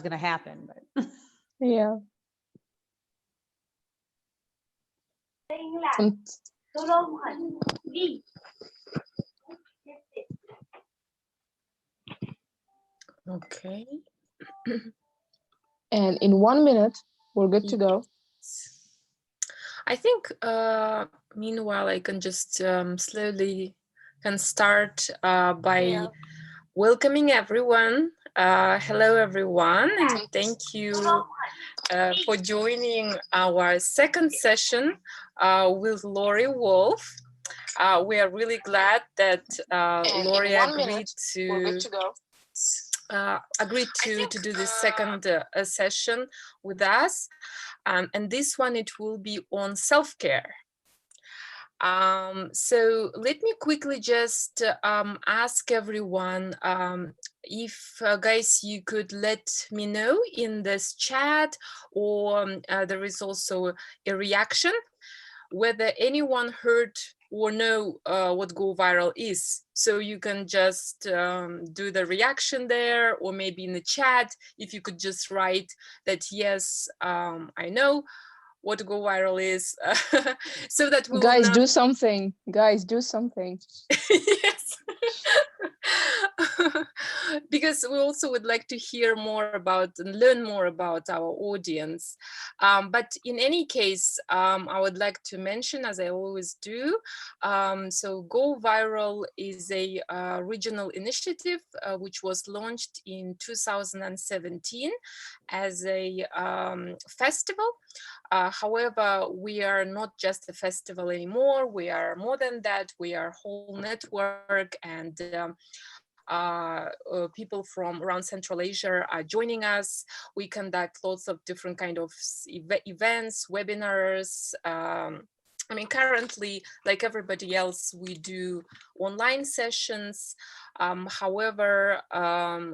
going to happen. But. Yeah. And Okay. and in 1 minute, we're good to go. I think, meanwhile, I can just slowly can start by welcoming everyone. Hello, everyone, and thank you for joining our second session with Laurie Wolfe. We are really glad that Laurie agreed to do this second session with us. And this one, it will be on self-care. So let me quickly just ask everyone if guys, you could let me know in this chat, or there is also a reaction, whether anyone heard or know what Go Viral is. So you can just do the reaction there, or maybe in the chat, if you could just write that, yes, I know what Go Viral is, so that we Guys, will do something. Guys, do something. Yes. Because we also would like to hear more about and learn more about our audience. But in any case, I would like to mention, as I always do, so Go Viral is a regional initiative which was launched in 2017 as a festival. However, we are not just a festival anymore. We are more than that. We are a whole network, and people from around Central Asia are joining us. We conduct lots of different kind of events, webinars. I mean, currently, like everybody else, we do online sessions. However,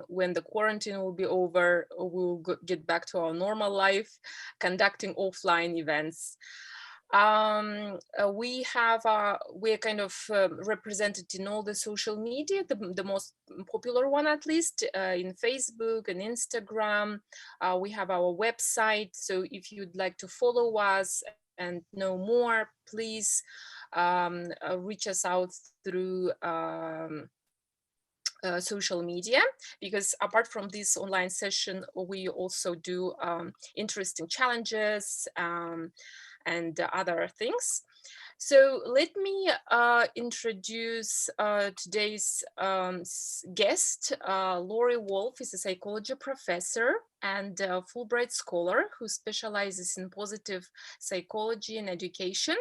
when the quarantine will be over, we'll get back to our normal life, conducting offline events. We are kind of represented in all the social media, the most popular one at least, in Facebook and Instagram. We have our website, so if you'd like to follow us and know more, please reach us out through social media, because apart from this online session, we also do interesting challenges and other things. So let me introduce today's guest. Laurie Wolfe is a psychology professor and a Fulbright scholar who specializes in positive psychology and education.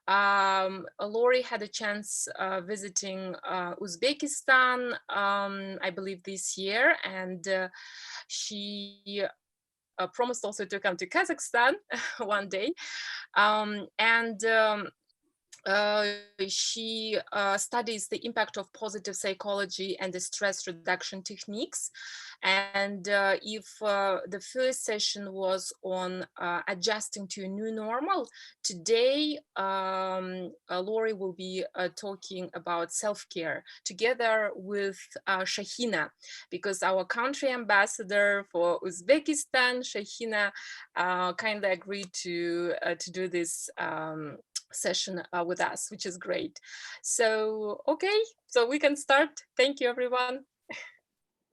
Laurie had a chance visiting Uzbekistan, I believe this year, and she promised also to come to Kazakhstan one day. She studies the impact of positive psychology and the stress reduction techniques. And if the first session was on adjusting to a new normal, today Laurie will be talking about self-care together with Shahina, because our country ambassador for Uzbekistan, Shahina, kindly agreed to do this session with us, which is great. So, okay, so we can start. Thank you, everyone.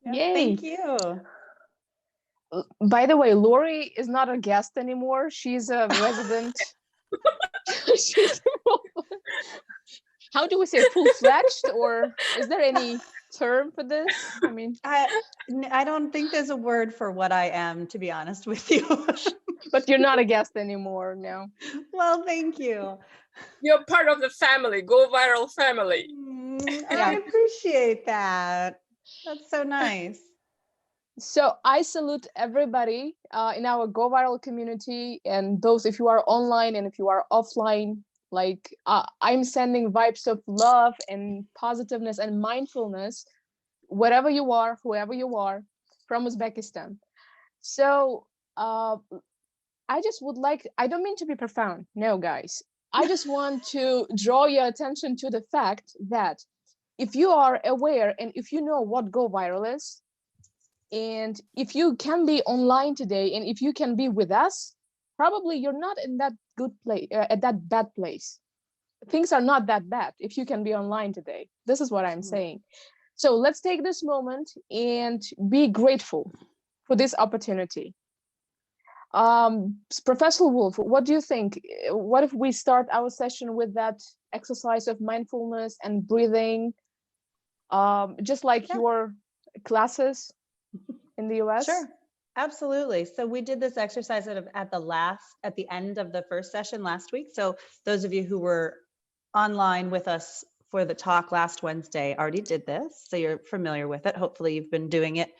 Yay. Thank you. By the way, Laurie is not a guest anymore. She's a resident. How do we say, full-fledged, or is there any term for this? I mean, I don't think there's a word for what I am, to be honest with you. But you're not a guest anymore now. Well, thank you. You're part of the family, Go Viral family. I appreciate that. That's so nice. So I salute everybody in our Go Viral community, and those, if you are online and if you are offline, like I'm sending vibes of love and positiveness and mindfulness, wherever you are, whoever you are, from Uzbekistan. So I just would like, I don't mean to be profound, no guys. I just want to draw your attention to the fact that if you are aware and if you know what Go Viral is, And if you can be online today, and if you can be with us, probably you're not in that good place, at that bad place. Things are not that bad if you can be online today. This is what I'm saying. So let's take this moment and be grateful for this opportunity. Professor Wolfe, what do you think? What if we start our session with that exercise of mindfulness and breathing, just like your classes in the US? Sure, absolutely. So we did this exercise at the end of the first session last week. So those of you who were online with us for the talk last Wednesday already did this, so you're familiar with it. Hopefully you've been doing it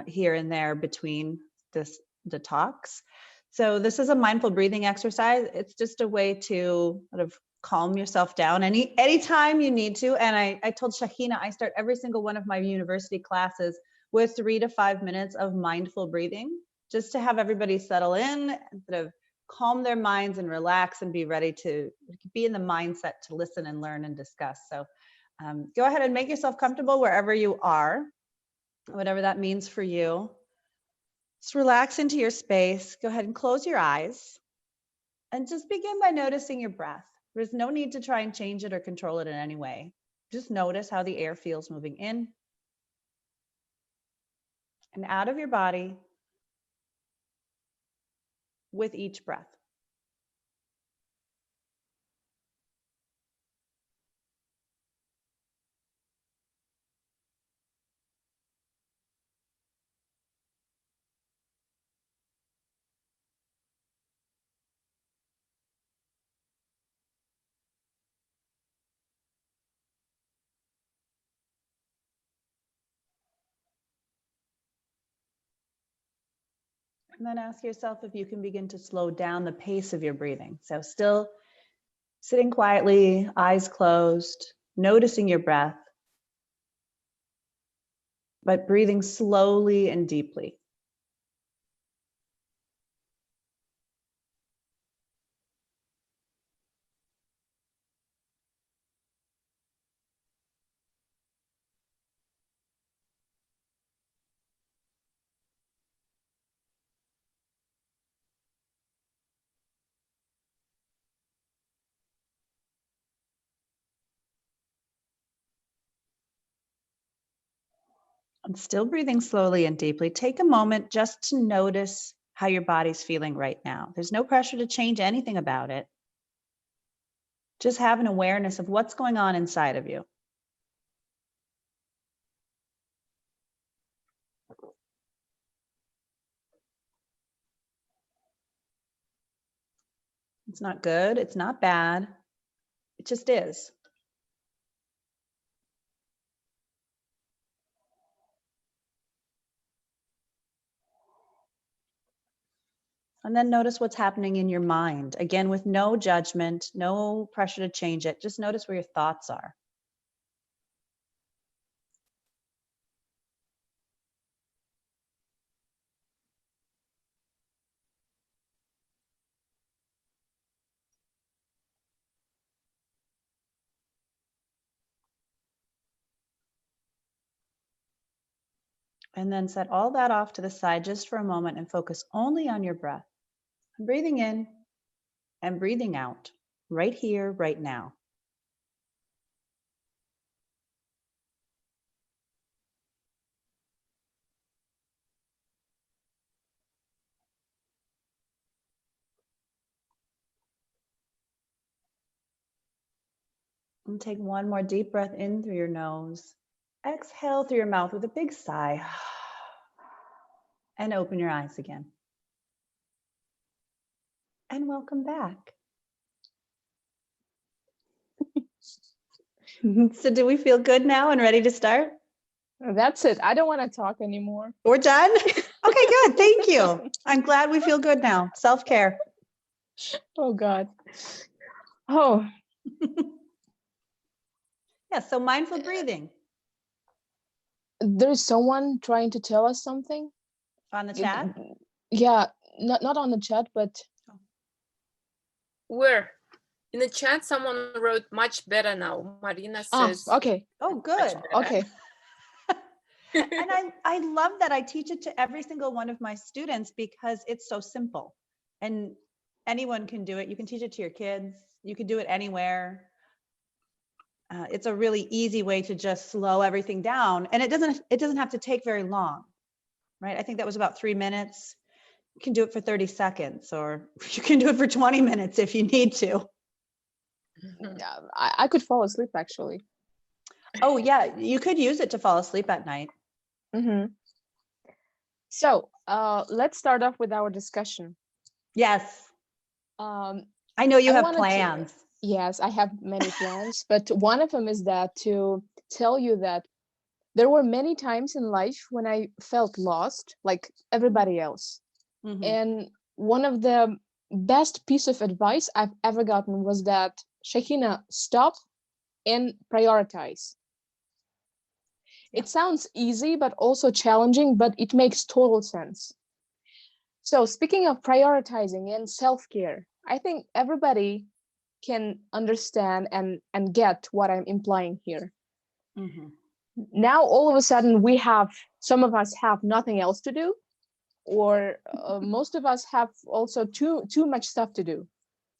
here and there between the talks. So this is a mindful breathing exercise. It's just a way to sort of calm yourself down anytime you need to. And I told Shahina, I start every single one of my university classes with 3 to 5 minutes of mindful breathing, just to have everybody settle in and sort of calm their minds and relax and be ready to be in the mindset to listen and learn and discuss. So go ahead and make yourself comfortable wherever you are, whatever that means for you. Just relax into your space. Go ahead and close your eyes and just begin by noticing your breath. There's no need to try and change it or control it in any way. Just notice how the air feels moving in and out of your body with each breath. And then ask yourself if you can begin to slow down the pace of your breathing. So still sitting quietly, eyes closed, noticing your breath, but breathing slowly and deeply. And still breathing slowly and deeply, take a moment just to notice how your body's feeling right now. There's no pressure to change anything about it. Just have an awareness of what's going on inside of you. It's not good, it's not bad, it just is. And then notice what's happening in your mind. Again, with no judgment, no pressure to change it. Just notice where your thoughts are. And then set all that off to the side just for a moment and focus only on your breath. Breathing in and breathing out, right here, right now. And take one more deep breath in through your nose. Exhale through your mouth with a big sigh. And open your eyes again. And welcome back. So do we feel good now and ready to start? That's it. I don't want to talk anymore. We're done? Okay, good. Thank you. I'm glad we feel good now. Self-care. Oh, God. Oh. Yeah, so mindful breathing. There's someone trying to tell us something? On the chat? Yeah, not on the chat, but... Where? In the chat, someone wrote much better now. Marina says. Okay. Oh, good. Okay. And I love that. I teach it to every single one of my students because it's so simple and anyone can do it. You can teach it to your kids. You can do it anywhere. It's a really easy way to just slow everything down, and it doesn't have to take very long, right? I think that was about 3 minutes. You can do it for 30 seconds, or you can do it for 20 minutes if you need to. Yeah, I could fall asleep actually. Oh yeah, you could use it to fall asleep at night. Mm-hmm. So let's start off with our discussion. Yes. Um, I know you I have wanted to- plans. Yes, I have many plans, but one of them is that to tell you that there were many times in life when I felt lost, like everybody else. Mhm. And one of the best piece of advice I've ever gotten was that, Shahina, stop and prioritize. Yeah. It sounds easy, but also challenging, but it makes total sense. So speaking of prioritizing and self-care, I think everybody can understand and get what I'm implying here. Mhm. Now, all of a sudden, some of us have nothing else to do, or most of us have also too much stuff to do,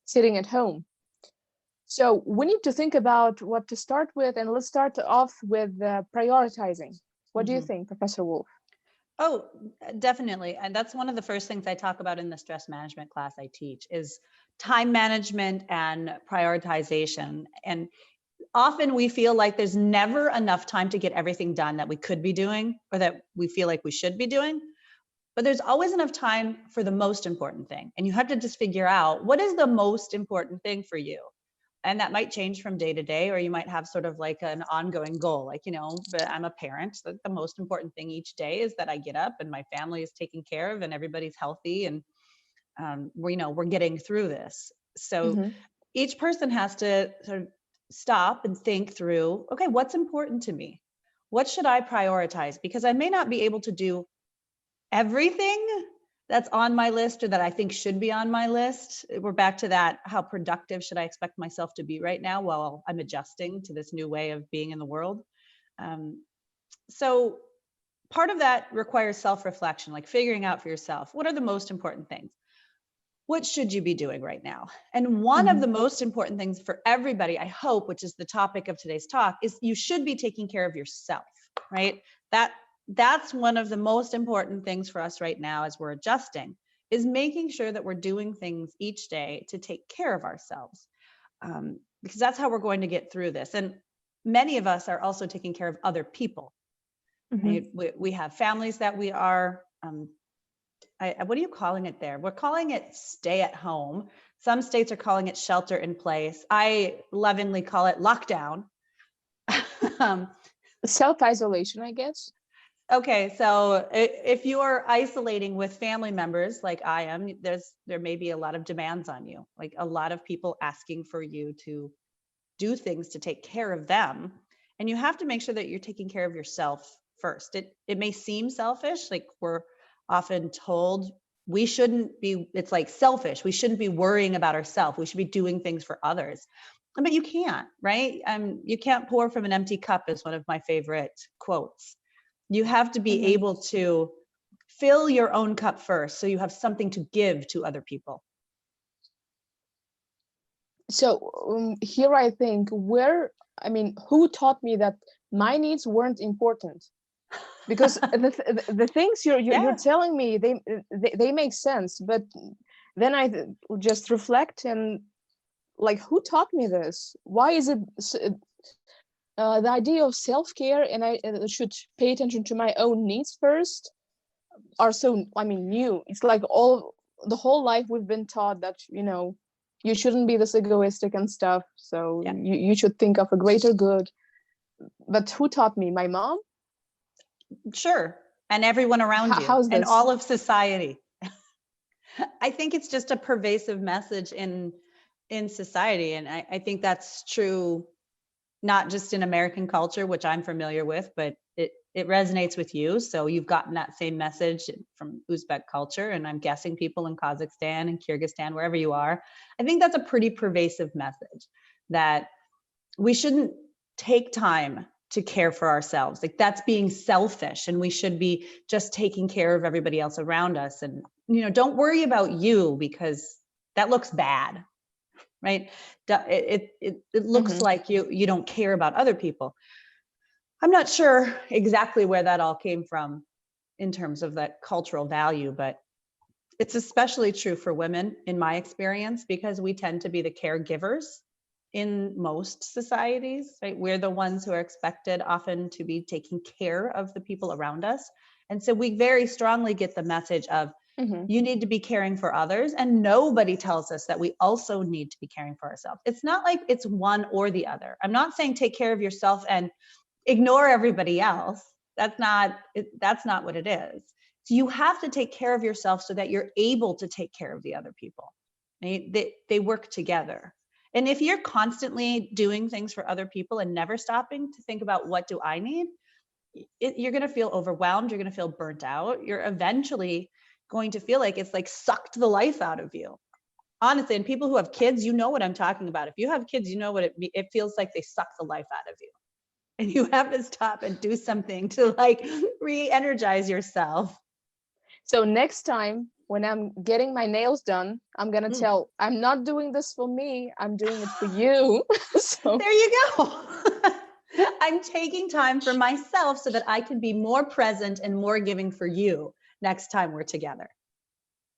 sitting at home. So we need to think about what to start with, and let's start off with prioritizing. What do you Mhm. think, Professor Wolfe? Oh, definitely. And that's one of the first things I talk about in the stress management class I teach is time management and prioritization. And often we feel like there's never enough time to get everything done that we could be doing or that we feel like we should be doing. But there's always enough time for the most important thing. And you have to just figure out what is the most important thing for you. And that might change from day to day, or you might have sort of like an ongoing goal. Like, but I'm a parent. So the most important thing each day is that I get up and my family is taken care of and everybody's healthy. And we're getting through this. So Mm-hmm. each person has to sort of stop and think through, okay, what's important to me? What should I prioritize? Because I may not be able to do everything that's on my list or that I think should be on my list. We're back to that. How productive should I expect myself to be right now while I'm adjusting to this new way of being in the world? So part of that requires self-reflection, like figuring out for yourself, what are the most important things? What should you be doing right now? And one of the most important things for everybody, I hope, which is the topic of today's talk, is you should be taking care of yourself, right? That's one of the most important things for us right now as we're adjusting, is making sure that we're doing things each day to take care of ourselves, because that's how we're going to get through this. And many of us are also taking care of other people. Right? We have families that we are, what are you calling it there? We're calling it stay at home. Some states are calling it shelter in place. I lovingly call it lockdown. Self-isolation, I guess. Okay, so if you are isolating with family members like I am, there may be a lot of demands on you, like a lot of people asking for you to do things to take care of them. And you have to make sure that you're taking care of yourself first. It may seem selfish, like we're often told we shouldn't be, it's like selfish. We shouldn't be worrying about ourselves. We should be doing things for others. But you can't, right? You can't pour from an empty cup is one of my favorite quotes. You have to be able to fill your own cup first so you have something to give to other people. So here I think who taught me that my needs weren't important? Because the things you're telling me, they make sense, but then I just reflect and like, who taught me this? Why is it the idea of self-care and I should pay attention to my own needs first are so new. It's like the whole life we've been taught that you shouldn't be this egoistic and stuff, so you should think of a greater good. But who taught me? My mom? Sure. And everyone around you. How's this? And all of society. I think it's just a pervasive message in society. And I think that's true, not just in American culture, which I'm familiar with, but it resonates with you. So you've gotten that same message from Uzbek culture. And I'm guessing people in Kazakhstan and Kyrgyzstan, wherever you are. I think that's a pretty pervasive message that we shouldn't take time to care for ourselves. Like that's being selfish, and we should be just taking care of everybody else around us. And, don't worry about you because that looks bad, right? It looks like you don't care about other people. I'm not sure exactly where that all came from in terms of that cultural value, but it's especially true for women in my experience, because we tend to be the caregivers in most societies, right? We're the ones who are expected often to be taking care of the people around us. And so we very strongly get the message of, you need to be caring for others. And nobody tells us that we also need to be caring for ourselves. It's not like it's one or the other. I'm not saying take care of yourself and ignore everybody else. That's not what it is. So you have to take care of yourself so that you're able to take care of the other people. Right? They work together. And if you're constantly doing things for other people and never stopping to think about what do I need, you're going to feel overwhelmed. You're going to feel burnt out. You're eventually going to feel like it's like sucked the life out of you. Honestly, and people who have kids, you know what I'm talking about. If you have kids, you know what it feels like. They suck the life out of you. And you have to stop and do something to like re-energize yourself. So next time when I'm getting my nails done, I'm going to tell, I'm not doing this for me. I'm doing it for you. So there you go. I'm taking time for myself so that I can be more present and more giving for you next time we're together.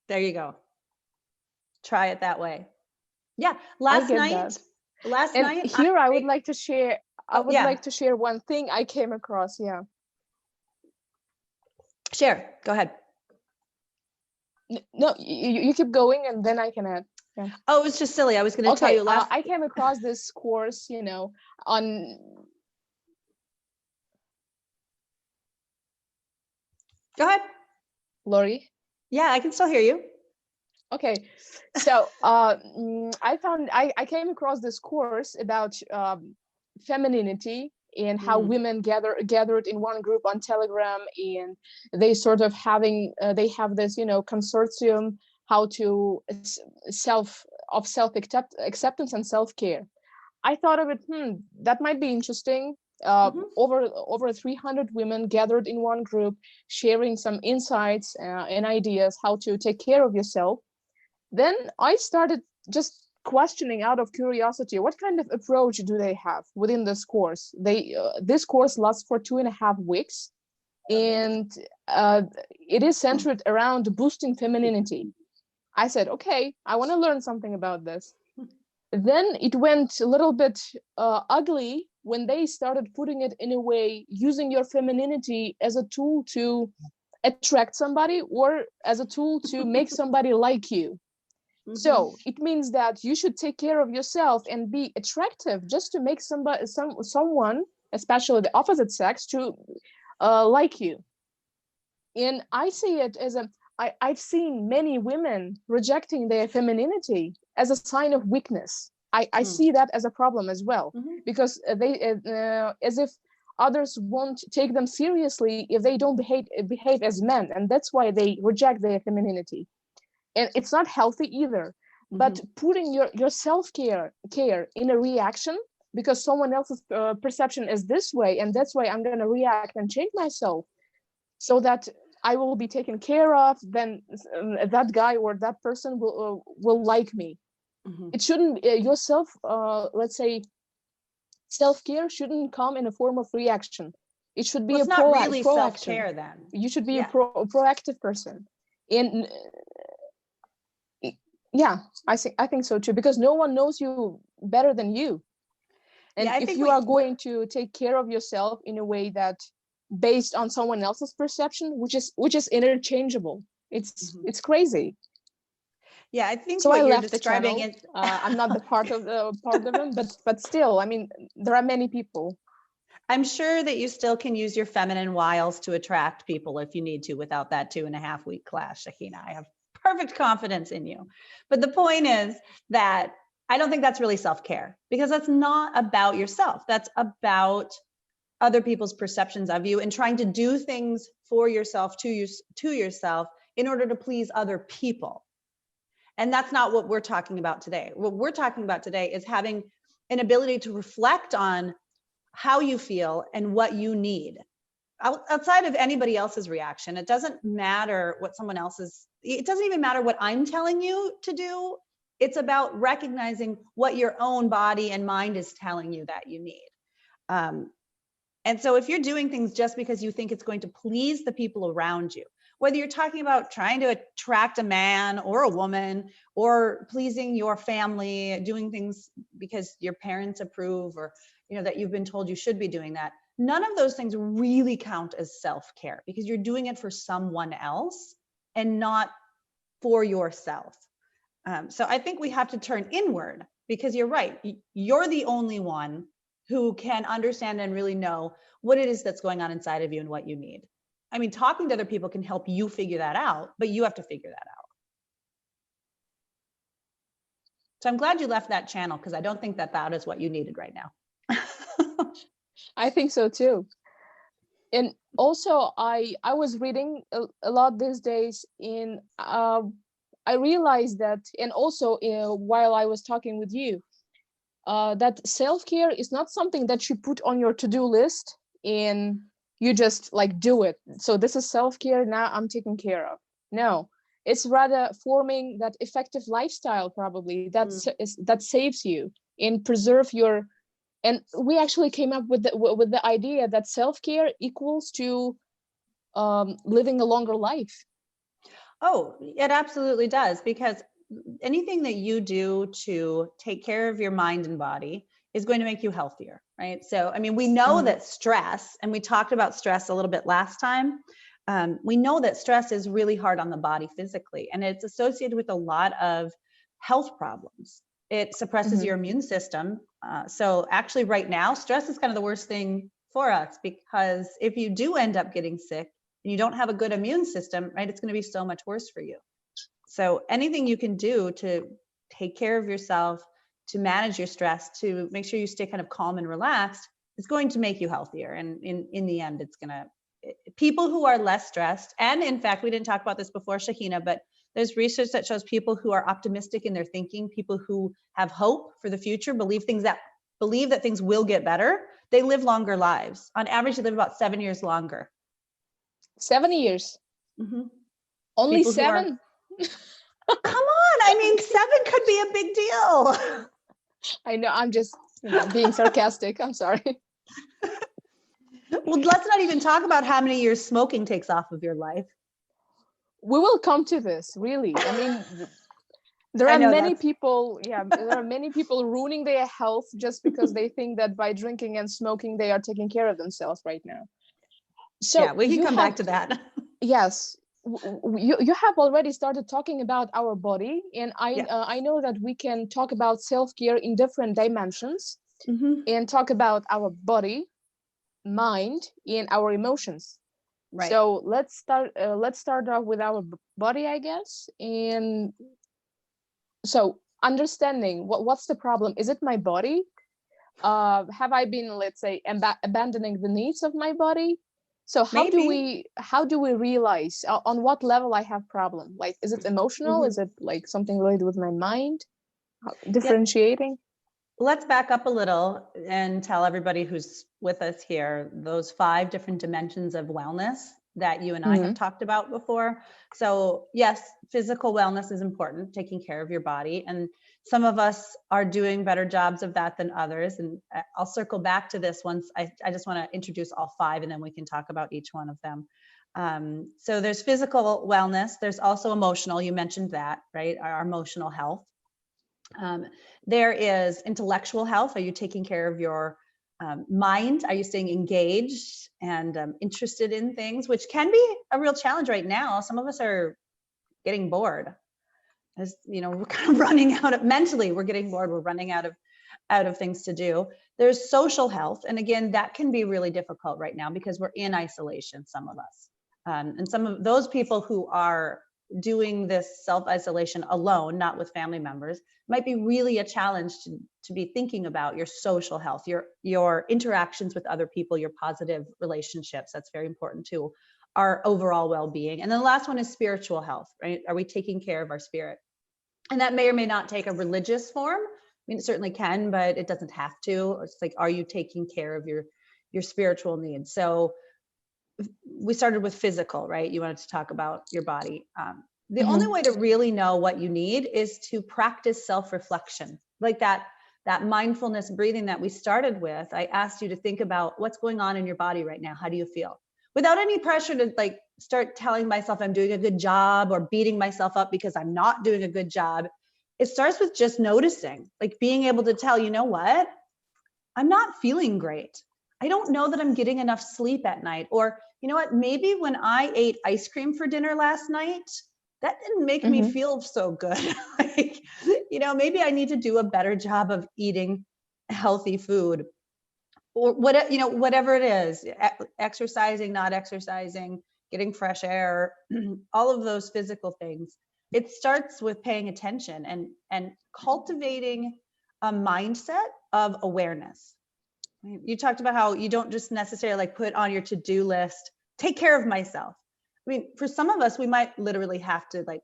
There you go. Try it that way. Yeah. Last night, here I would like to share, like to share one thing I came across. Yeah. Share. Go ahead. No, you keep going and then I can add. Yeah. Oh, it was just silly. I was going to tell you I came across this course, on. Go ahead, Laurie. Yeah, I can still hear you. Okay, so I came across this course about femininity and how women gathered in one group on Telegram, and they sort of they have this consortium how to self acceptance and self-care. I thought of it, that might be interesting. Over 300 women gathered in one group, sharing some insights and ideas how to take care of yourself. Then I started just questioning out of curiosity, what kind of approach do they have within this course? This course lasts for 2.5 weeks, and it is centered around boosting femininity. I said, okay, I want to learn something about this. Then it went a little bit ugly when they started putting it in a way, using your femininity as a tool to attract somebody or as a tool to make somebody like you. So it means that you should take care of yourself and be attractive just to make someone, especially the opposite sex, to like you. And I see it as I've seen many women rejecting their femininity as a sign of weakness. I see that as a problem as well, because they as if others won't take them seriously if they don't behave as men, and that's why they reject their femininity. And it's not healthy either. But putting your self-care in a reaction because someone else's perception is this way, and that's why I'm going to react and change myself so that I will be taken care of, then that guy or that person will like me. It shouldn't, yourself, let's say, self-care shouldn't come in a form of reaction. It should be it's not really self-care then. You should be a proactive person. And yeah, I think so too, because no one knows you better than you. And if you are going to take care of yourself in a way that based on someone else's perception, which is interchangeable, it's crazy. Yeah, I think so. What I you're left describing the channel. I'm not the part of them, but still, I mean, there are many people. I'm sure that you still can use your feminine wiles to attract people if you need to without that 2.5 week class, Shahina. I have perfect confidence in you. But the point is that I don't think that's really self-care, because that's not about yourself. That's about other people's perceptions of you and trying to do things for yourself, to yourself, in order to please other people. And that's not what we're talking about today. What we're talking about today is having an ability to reflect on how you feel and what you need. Outside of anybody else's reaction, it doesn't matter what someone else's, it doesn't even matter what I'm telling you to do. It's about recognizing what your own body and mind is telling you that you need. And so if you're doing things just because you think it's going to please the people around you, whether you're talking about trying to attract a man or a woman, or pleasing your family, doing things because your parents approve, or that you've been told you should be doing that, none of those things really count as self-care, because you're doing it for someone else and not for yourself. So I think we have to turn inward, because you're right. You're the only one who can understand and really know what it is that's going on inside of you and what you need. I mean, talking to other people can help you figure that out, but you have to figure that out. So I'm glad you left that channel, because I don't think that that is what you needed right now. I think so too. And also, I was reading a lot these days, and I realized that, and also while I was talking with you, that self-care is not something that you put on your to-do list and you just like do it. So this is self-care, now I'm taken care of. No, it's rather forming that effective lifestyle, probably, that saves you and preserve your. And we actually came up with the idea that self-care equals to living a longer life. Oh, it absolutely does, because anything that you do to take care of your mind and body is going to make you healthier, right? So, I mean, we know that stress, and we talked about stress a little bit last time. We know that stress is really hard on the body physically, and it's associated with a lot of health problems. It suppresses your immune system. So actually right now, stress is kind of the worst thing for us, because if you do end up getting sick and you don't have a good immune system, right, it's going to be so much worse for you. So anything you can do to take care of yourself, to manage your stress, to make sure you stay kind of calm and relaxed, is going to make you healthier. And in the end, it's going to, people who are less stressed, and in fact, we didn't talk about this before, Shahina, but there's research that shows people who are optimistic in their thinking, people who have hope for the future, believe that things will get better, they live longer lives. On average, they live about 7 years longer. 7 years. Only People 7? Come on, I mean, 7 could be a big deal. I know, I'm just being sarcastic. I'm sorry. Well, let's not even talk about how many years smoking takes off of your life. We will come to this, really. I mean, there are many people, there are many people ruining their health just because they think that by drinking and smoking, they are taking care of themselves right now. So yeah, we can come back to that. Yes, you have already started talking about our body, and I know that we can talk about self-care in different dimensions, and talk about our body, mind, and our emotions. Right. So let's start off with our body, I guess. And so understanding what's the problem. Is it my body? Have I been, let's say, abandoning the needs of my body? So how do we realize on what level I have problem? Like, is it emotional? Is it like something related with my mind? Differentiating? Let's back up a little and tell everybody who's with us here those 5 different dimensions of wellness that you and I have talked about before. So yes, physical wellness is important, taking care of your body. And some of us are doing better jobs of that than others. And I'll circle back to this once. I just want to introduce all 5, and then we can talk about each one of them. So there's physical wellness. There's also emotional. You mentioned that, right? Our emotional health. There is intellectual health. Are you taking care of your mind? Are you staying engaged and interested in things, which can be a real challenge right now? Some of us are getting bored. As we're kind of running out of, mentally, we're getting bored. We're running out of things to do. There's social health. And again, that can be really difficult right now because we're in isolation, some of us. And some of those people who are doing this self-isolation alone, not with family members, might be really a challenge to be thinking about your social health, your interactions with other people, your positive relationships. That's very important too. Our overall well-being. And then the last one is spiritual health, right? Are we taking care of our spirit? And that may or may not take a religious form. mean, it certainly can, but it doesn't have to. It's like, are you taking care of your spiritual needs? So we started with physical, right? You wanted to talk about your body. The only way to really know what you need is to practice self-reflection, like that mindfulness breathing that we started with. I asked you to think about what's going on in your body right now. How do you feel? Without any pressure to like start telling myself I'm doing a good job or beating myself up because I'm not doing a good job. It starts with just noticing, like being able to tell, you know what? I'm not feeling great. I don't know that I'm getting enough sleep at night. Or, you know what? Maybe when I ate ice cream for dinner last night, that didn't make me feel so good. Like, you know, maybe I need to do a better job of eating healthy food, or what, you know, whatever it is, exercising, not exercising, getting fresh air, all of those physical things. It starts with paying attention and cultivating a mindset of awareness. You talked about how you don't just necessarily like put on your to-do list, take care of myself. I mean, for some of us, we might literally have to like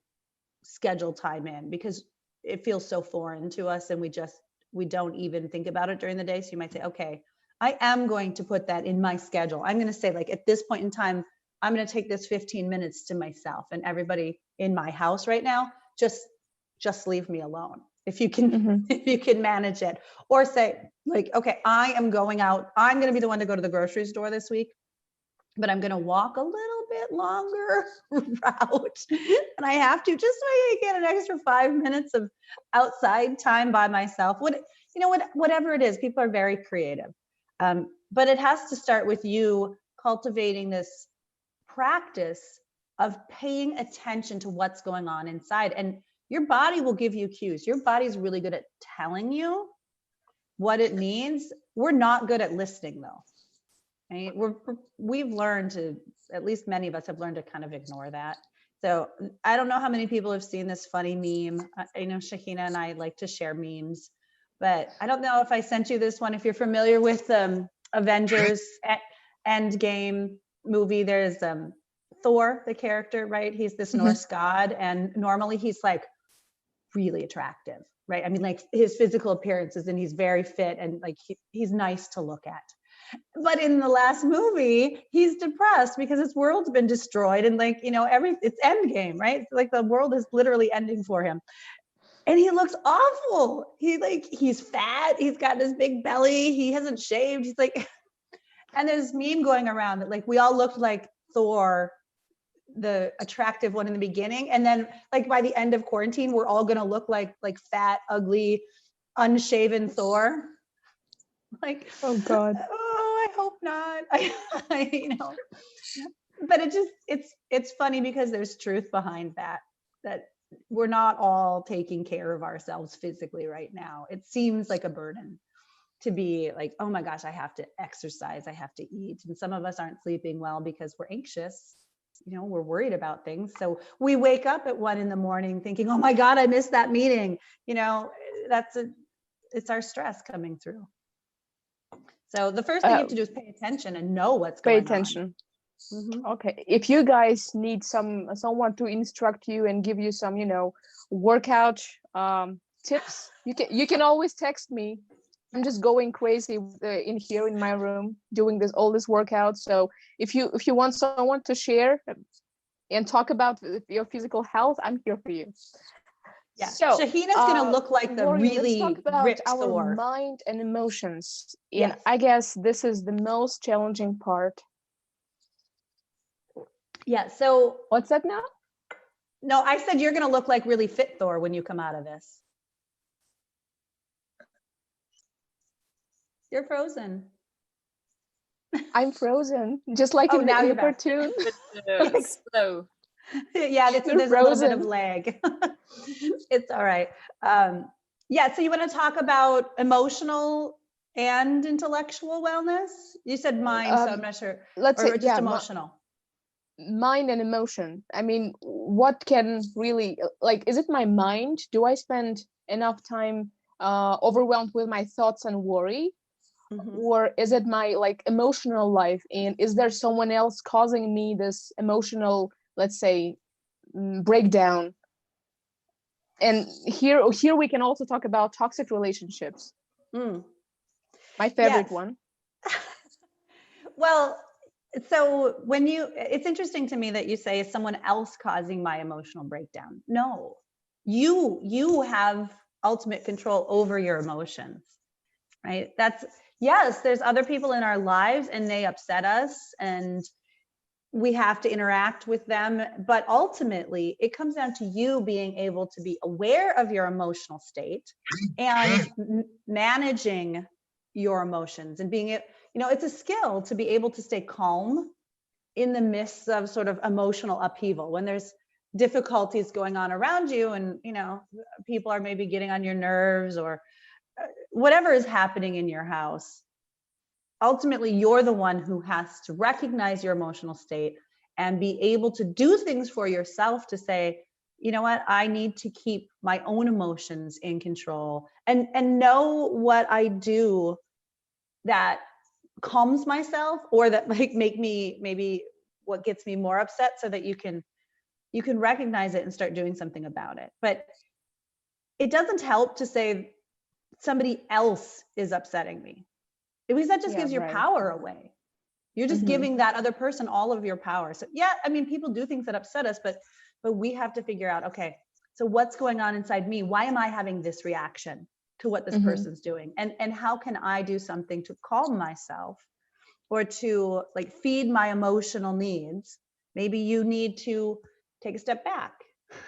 schedule time in because it feels so foreign to us and we don't even think about it during the day. So you might say, okay, I am going to put that in my schedule. I'm going to say like at this point in time, I'm going to take this 15 minutes to myself, and everybody in my house right now, just leave me alone. If you can, if you can manage it, or say like, okay, I am going out. I'm going to be the one to go to the grocery store this week, but I'm going to walk a little bit longer route. And I have to, just so I get an extra 5 minutes of outside time by myself. Whatever it is, people are very creative. But it has to start with you cultivating this practice of paying attention to what's going on inside. And your body will give you cues. Your body's really good at telling you what it needs. We're not good at listening though. Right? We've learned to, at least many of us have learned to kind of ignore that. So I don't know how many people have seen this funny meme. I know Shahina and I like to share memes, but I don't know if I sent you this one. If you're familiar with Avengers Endgame movie, there's Thor, the character, right? He's this Norse god, and normally he's like really attractive, right? I mean, like his physical appearances, and he's very fit and like he's nice to look at. But in the last movie, he's depressed because his world's been destroyed, and like, you know, it's Endgame, right? Like the world is literally ending for him. And he looks awful. He's fat. He's got this big belly. He hasn't shaved. He's like, and there's meme going around that like we all looked like Thor, the attractive one in the beginning, and then like by the end of quarantine, we're all gonna look like fat, ugly, unshaven Thor. Like, oh God. Oh, I hope not. You know, but it's funny because there's truth behind that we're not all taking care of ourselves physically right now. It seems like a burden to be like, oh my gosh, I have to exercise, I have to eat. And some of us aren't sleeping well because we're anxious. You know, we're worried about things. So we wake up at 1 a.m. thinking, oh my God, I missed that meeting. You know, it's our stress coming through. So the first thing you have to do is pay attention and know what's going on. Pay attention. Okay. If you guys need someone to instruct you and give you some, you know, workout tips, you can always text me. I'm just going crazy in here in my room doing all this workout. So if you want someone to share and talk about your physical health, I'm here for you. Yeah. So Shahina's gonna look like the Laurie, really let's talk about ripped our Thor. mind and emotions. And Yes. I guess this is the most challenging part. Yeah. So what's that now? No, I said you're gonna look like really fit Thor when you come out of this. You're frozen. I'm frozen, just like in the cartoon. Slow. Yeah, there's a little bit of lag. It's all right. Yeah, so you want to talk about emotional and intellectual wellness? You said mind, so I'm not sure. Let's say just emotional. Mind and emotion. I mean, what can really, like, is it my mind? Do I spend enough time overwhelmed with my thoughts and worry? Or is it my like emotional life? And is there someone else causing me this emotional, let's say, breakdown? And here we can also talk about toxic relationships. My favorite one. Well, so it's interesting to me that you say, is someone else causing my emotional breakdown? No, you have ultimate control over your emotions, right? Yes, there's other people in our lives and they upset us and we have to interact with them, but ultimately it comes down to you being able to be aware of your emotional state and managing your emotions and being, it's a skill to be able to stay calm in the midst of sort of emotional upheaval when there's difficulties going on around you and, people are maybe getting on your nerves or whatever is happening in your house. Ultimately, you're the one who has to recognize your emotional state and be able to do things for yourself to say, you know what, I need to keep my own emotions in control and know what I do that calms myself or that like make me maybe what gets me more upset so that you can recognize it and start doing something about it. But it doesn't help to say somebody else is upsetting me, because that just gives your power away. You're just giving that other person all of your power. So yeah, I mean, people do things that upset us, but we have to figure out, okay, so what's going on inside me? Why am I having this reaction to what this person's doing? And how can I do something to calm myself or to like feed my emotional needs? Maybe you need to take a step back.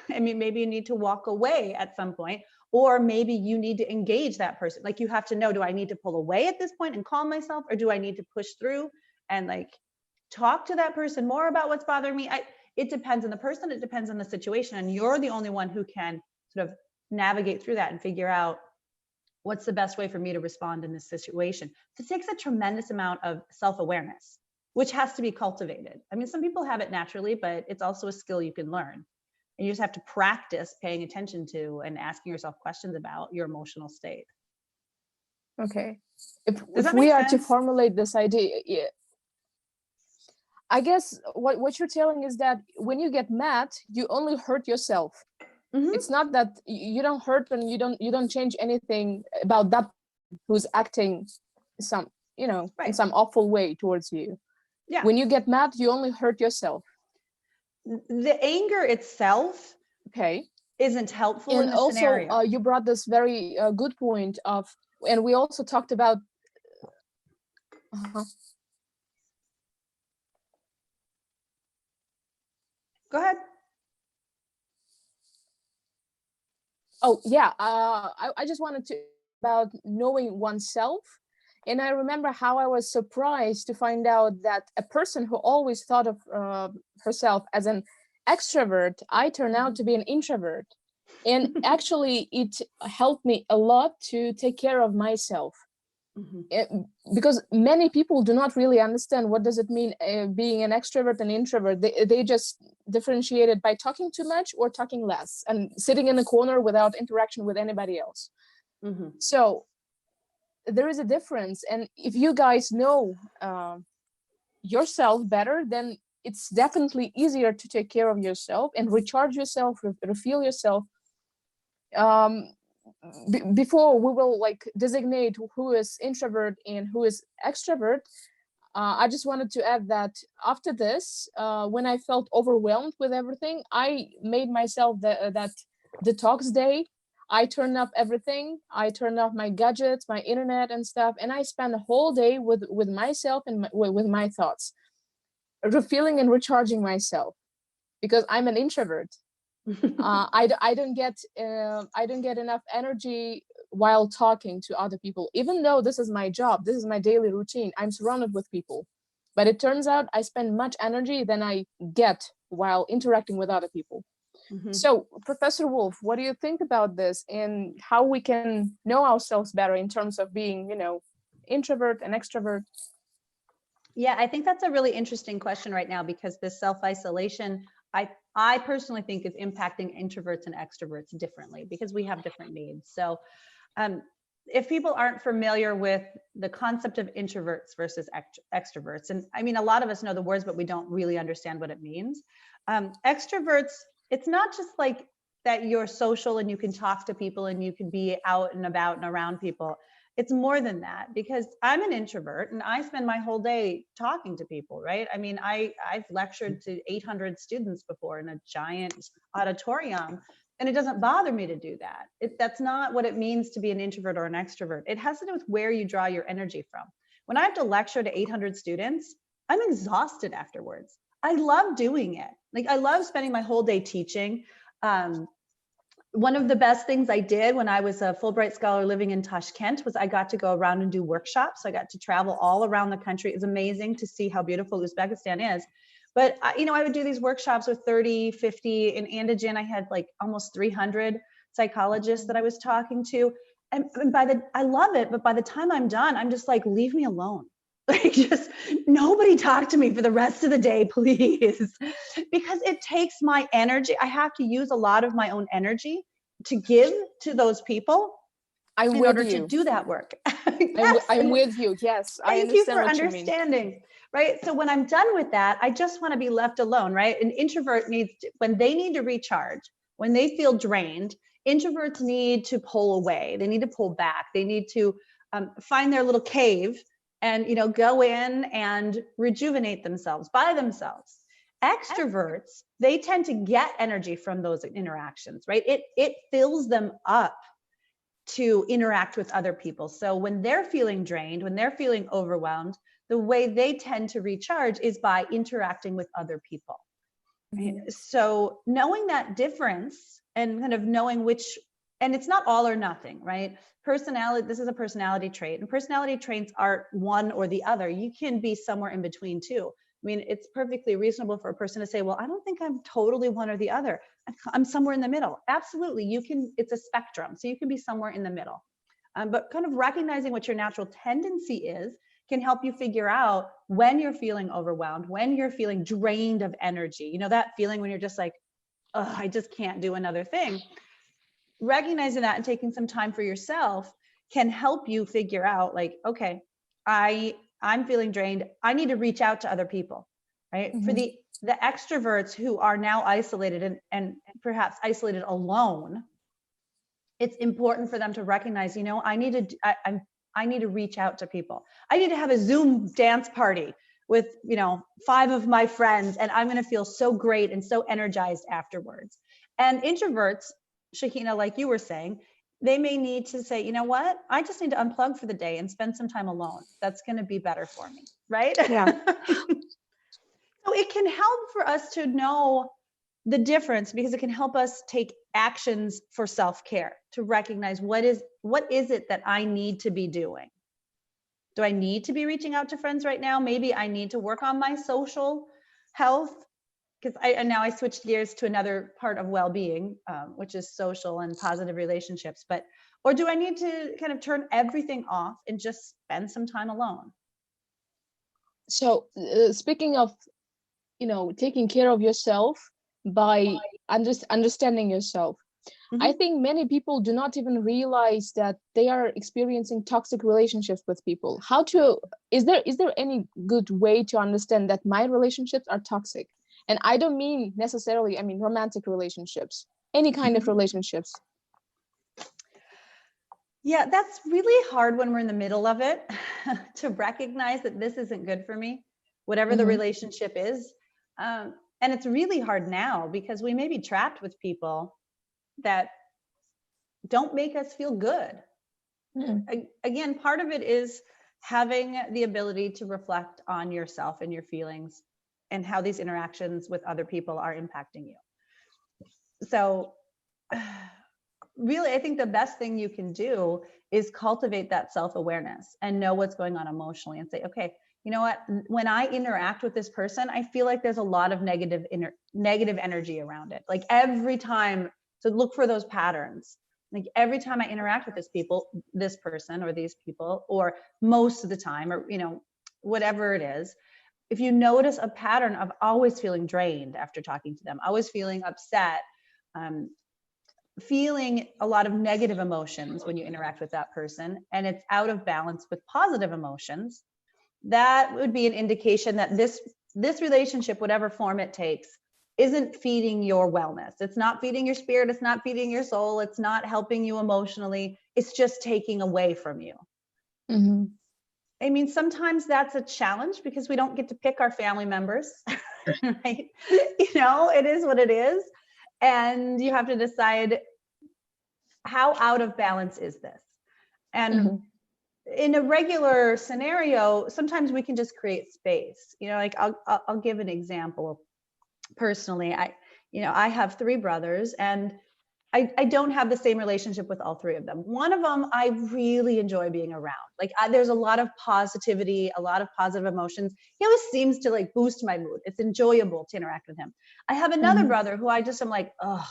I mean, maybe you need to walk away at some point, or maybe you need to engage that person. Like you have to know, do I need to pull away at this point and calm myself, or do I need to push through and like talk to that person more about what's bothering me? It depends on the person, it depends on the situation, and you're the only one who can sort of navigate through that and figure out what's the best way for me to respond in this situation. It takes a tremendous amount of self-awareness, which has to be cultivated. I mean, some people have it naturally, but it's also a skill you can learn. And you just have to practice paying attention to and asking yourself questions about your emotional state. Okay. If we are to formulate this idea, I guess what you're telling is that when you get mad, you only hurt yourself. It's not that you don't hurt and you don't change anything about that who's acting some, in some awful way towards you. Yeah. When you get mad, you only hurt yourself. The anger itself isn't helpful in the scenario. And also you brought this very good point of, and we also talked about Go ahead. Oh yeah, I just wanted to about knowing oneself. And I remember how I was surprised to find out that a person who always thought of herself as an extrovert, I turned out to be an introvert. And actually, it helped me a lot to take care of myself. Because many people do not really understand what does it mean being an extrovert and introvert. They just differentiate it by talking too much or talking less and sitting in a corner without interaction with anybody else. So there is a difference, and if you guys know yourself better, then it's definitely easier to take care of yourself and recharge yourself, refuel yourself. Before we will like designate who is introvert and who is extrovert, I just wanted to add that after this, when I felt overwhelmed with everything, I made myself that detox day. I turned off everything. I turned off my gadgets, my internet and stuff, and I spent a whole day with myself and with my thoughts, refilling and recharging myself, because I'm an introvert. I don't get enough energy while talking to other people, even though this is my job, this is my daily routine. I'm surrounded with people, but it turns out I spend much energy than I get while interacting with other people. So, Professor Wolfe, what do you think about this and how we can know ourselves better in terms of being, introvert and extrovert? Yeah, I think that's a really interesting question right now, because this self-isolation, I personally think is impacting introverts and extroverts differently because we have different needs. So if people aren't familiar with the concept of introverts versus extroverts, and I mean, a lot of us know the words, but we don't really understand what it means. Extroverts, it's not just like that you're social and you can talk to people and you can be out and about and around people. It's more than that, because I'm an introvert and I spend my whole day talking to people, right? I mean, I've lectured to 800 students before in a giant auditorium, and it doesn't bother me to do that. That's not what it means to be an introvert or an extrovert. It has to do with where you draw your energy from. When I have to lecture to 800 students, I'm exhausted afterwards. I love doing it. Like, I love spending my whole day teaching. One of the best things I did when I was a Fulbright scholar living in Tashkent was I got to go around and do workshops. So I got to travel all around the country. It's amazing to see how beautiful Uzbekistan is. But, I would do these workshops with 30, 50. In Andijan, I had like almost 300 psychologists that I was talking to. And I love it, but by the time I'm done, I'm just like, leave me alone. Like, just nobody talk to me for the rest of the day, please. Because it takes my energy. I have to use a lot of my own energy to give to those people in order to do that work. Yes. I'm with you. Yes, I Thank you understand for what you mean. understanding. Right. So when I'm done with that, I just want to be left alone. Right. An introvert needs when they need to recharge, when they feel drained, introverts need to pull away. They need to pull back. They need to find their little cave and go in and rejuvenate themselves by themselves. Extroverts, they tend to get energy from those interactions, right? It fills them up to interact with other people. So when they're feeling drained, when they're feeling overwhelmed, the way they tend to recharge is by interacting with other people. Mm-hmm. So knowing that difference and kind of knowing which, and it's not all or nothing, right? Personality, this is a personality trait, and personality traits aren't one or the other. You can be somewhere in between too. I mean, it's perfectly reasonable for a person to say, well, I don't think I'm totally one or the other. I'm somewhere in the middle. Absolutely. You can, it's a spectrum. So you can be somewhere in the middle. But kind of recognizing what your natural tendency is can help you figure out when you're feeling overwhelmed, when you're feeling drained of energy. That feeling when you're just like, oh, I just can't do another thing. Recognizing that and taking some time for yourself can help you figure out like, okay, I'm feeling drained. I need to reach out to other people, right? Mm-hmm. For the extroverts who are now isolated and perhaps isolated alone, it's important for them to recognize, I need to reach out to people. I need to have a Zoom dance party with, 5 of my friends, and I'm going to feel so great and so energized afterwards. And introverts, Shahina, like you were saying, they may need to say, you know what, I just need to unplug for the day and spend some time alone. That's going to be better for me, right? Yeah. So it can help for us to know the difference, because it can help us take actions for self-care, to recognize what is it that I need to be doing. Do I need to be reaching out to friends right now? Maybe I need to work on my social health, because I switched gears to another part of well-being, which is social and positive relationships. Or do I need to kind of turn everything off and just spend some time alone? So speaking of, taking care of yourself by understanding yourself, mm-hmm. I think many people do not even realize that they are experiencing toxic relationships with people. Is there any good way to understand that my relationships are toxic? And I don't mean necessarily, romantic relationships, any kind of relationships. Yeah, that's really hard when we're in the middle of it to recognize that this isn't good for me, whatever the relationship is. And it's really hard now because we may be trapped with people that don't make us feel good. Again, part of it is having the ability to reflect on yourself and your feelings and how these interactions with other people are impacting you. So really, I think the best thing you can do is cultivate that self-awareness and know what's going on emotionally and say, okay, you know what, when I interact with this person, I feel like there's a lot of negative energy around it. Like every time, so look for those patterns. Like every time I interact with this person or these people, or most of the time, or, whatever it is, if you notice a pattern of always feeling drained after talking to them, always feeling upset, feeling a lot of negative emotions when you interact with that person, and it's out of balance with positive emotions, that would be an indication that this relationship, whatever form it takes, isn't feeding your wellness. It's not feeding your spirit. It's not feeding your soul. It's not helping you emotionally. It's just taking away from you. Mm-hmm. I mean, sometimes that's a challenge because we don't get to pick our family members, right? It is what it is. And you have to decide, how out of balance is this? And in a regular scenario, sometimes we can just create space. Like I'll give an example. Personally, I have 3 brothers, and I don't have the same relationship with all 3 of them. One of them I really enjoy being around. Like there's a lot of positivity, a lot of positive emotions. He always seems to like boost my mood. It's enjoyable to interact with him. I have another brother who I just am like, oh,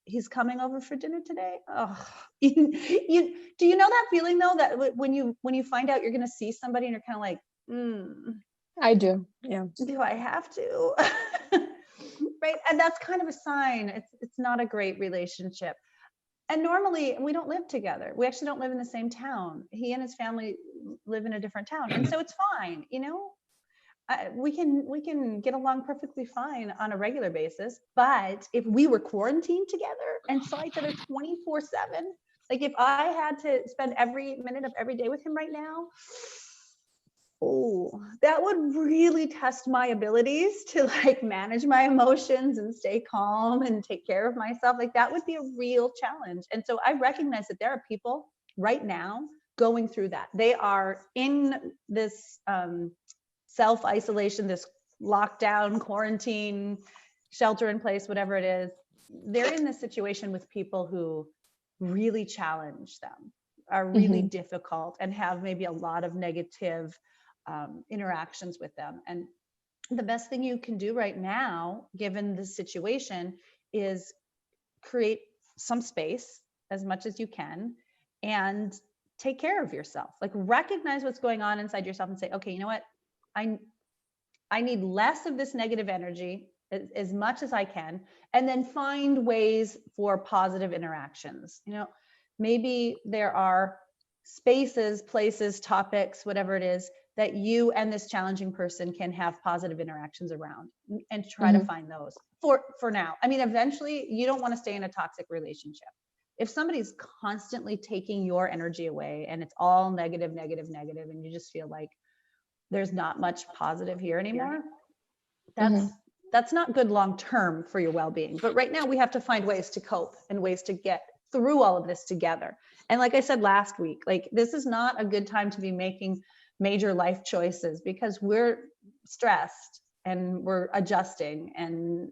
he's coming over for dinner today. Oh, do you know that feeling though, that when you find out you're going to see somebody and you're kind of like, I do. Yeah. do I have to? Right. And that's kind of a sign. It's not a great relationship. And normally we don't live together. We actually don't live in the same town. He and his family live in a different town. And so it's fine. We can get along perfectly fine on a regular basis. But if we were quarantined together and saw each other 24/7, like if I had to spend every minute of every day with him right now, that would really test my abilities to like manage my emotions and stay calm and take care of myself. Like that would be a real challenge. And so I recognize that there are people right now going through that. They are in this self-isolation, this lockdown, quarantine, shelter in place, whatever it is. They're in this situation with people who really challenge them, are really difficult, and have maybe a lot of negative interactions with them. And the best thing you can do right now, given the situation, is create some space as much as you can and take care of yourself. Like recognize what's going on inside yourself and say, okay, you know what? I need less of this negative energy as much as I can, and then find ways for positive interactions. Maybe there are spaces, places, topics, whatever it is, that you and this challenging person can have positive interactions around, and try to find those for now. I mean, eventually you don't want to stay in a toxic relationship. If somebody's constantly taking your energy away and it's all negative, and you just feel like there's not much positive here anymore, that's not good long-term for your well-being. But right now we have to find ways to cope and ways to get through all of this together. And like I said last week, like this is not a good time to be making major life choices, because we're stressed and we're adjusting, and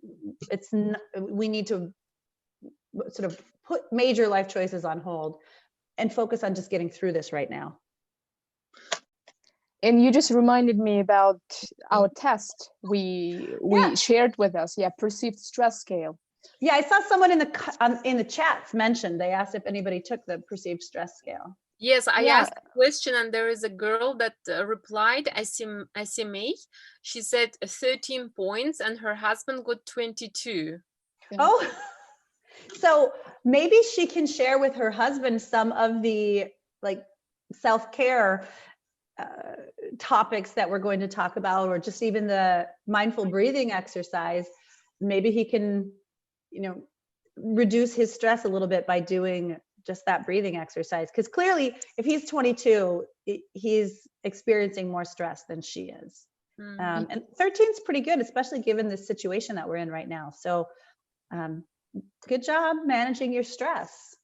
we need to sort of put major life choices on hold and focus on just getting through this right now. And you just reminded me about our test we shared with us. Yeah, perceived stress scale. Yeah, I saw someone in the chats mentioned, they asked if anybody took the perceived stress scale. Yes, I asked a question, and there is a girl that replied, SMA. She said 13 points, and her husband got 22. Oh, so maybe she can share with her husband some of the like self-care topics that we're going to talk about, or just even the mindful breathing exercise. Maybe he can, reduce his stress a little bit by doing just that breathing exercise. Because clearly, if he's 22, he's experiencing more stress than she is. And 13 is pretty good, especially given the situation that we're in right now. So good job managing your stress.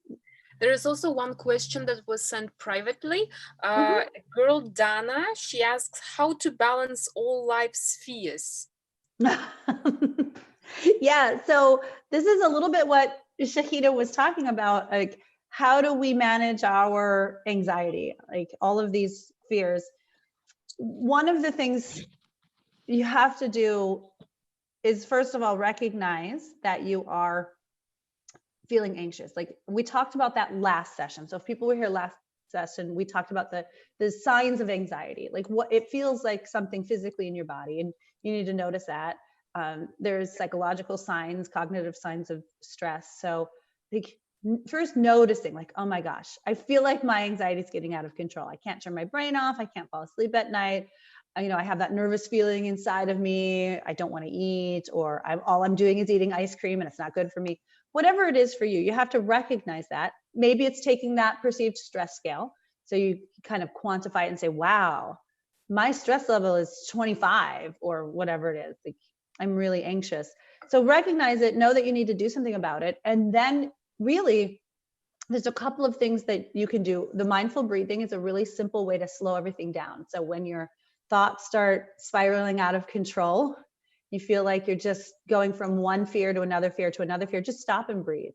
There is also one question that was sent privately. A girl, Dana, she asks how to balance all life spheres. Yeah, so this is a little bit what Shahida was talking about. Like, how do we manage our anxiety? Like all of these fears. One of the things you have to do is, first of all, recognize that you are feeling anxious. Like we talked about that last session. So if people were here last session, we talked about the signs of anxiety, like what it feels like something physically in your body, and you need to notice that. There's psychological signs, cognitive signs of stress. So like first noticing, like, oh my gosh, I feel like my anxiety is getting out of control. I can't turn my brain off. I can't fall asleep at night. I have that nervous feeling inside of me. I don't want to eat, or all I'm doing is eating ice cream and it's not good for me. Whatever it is for you, you have to recognize that. Maybe it's taking that perceived stress scale. So you kind of quantify it and say, wow, my stress level is 25 or whatever it is. Like, I'm really anxious. So recognize it, know that you need to do something about it. And then really, there's a couple of things that you can do. The mindful breathing is a really simple way to slow everything down. So when your thoughts start spiraling out of control, you feel like you're just going from one fear to another fear to another fear, just stop and breathe.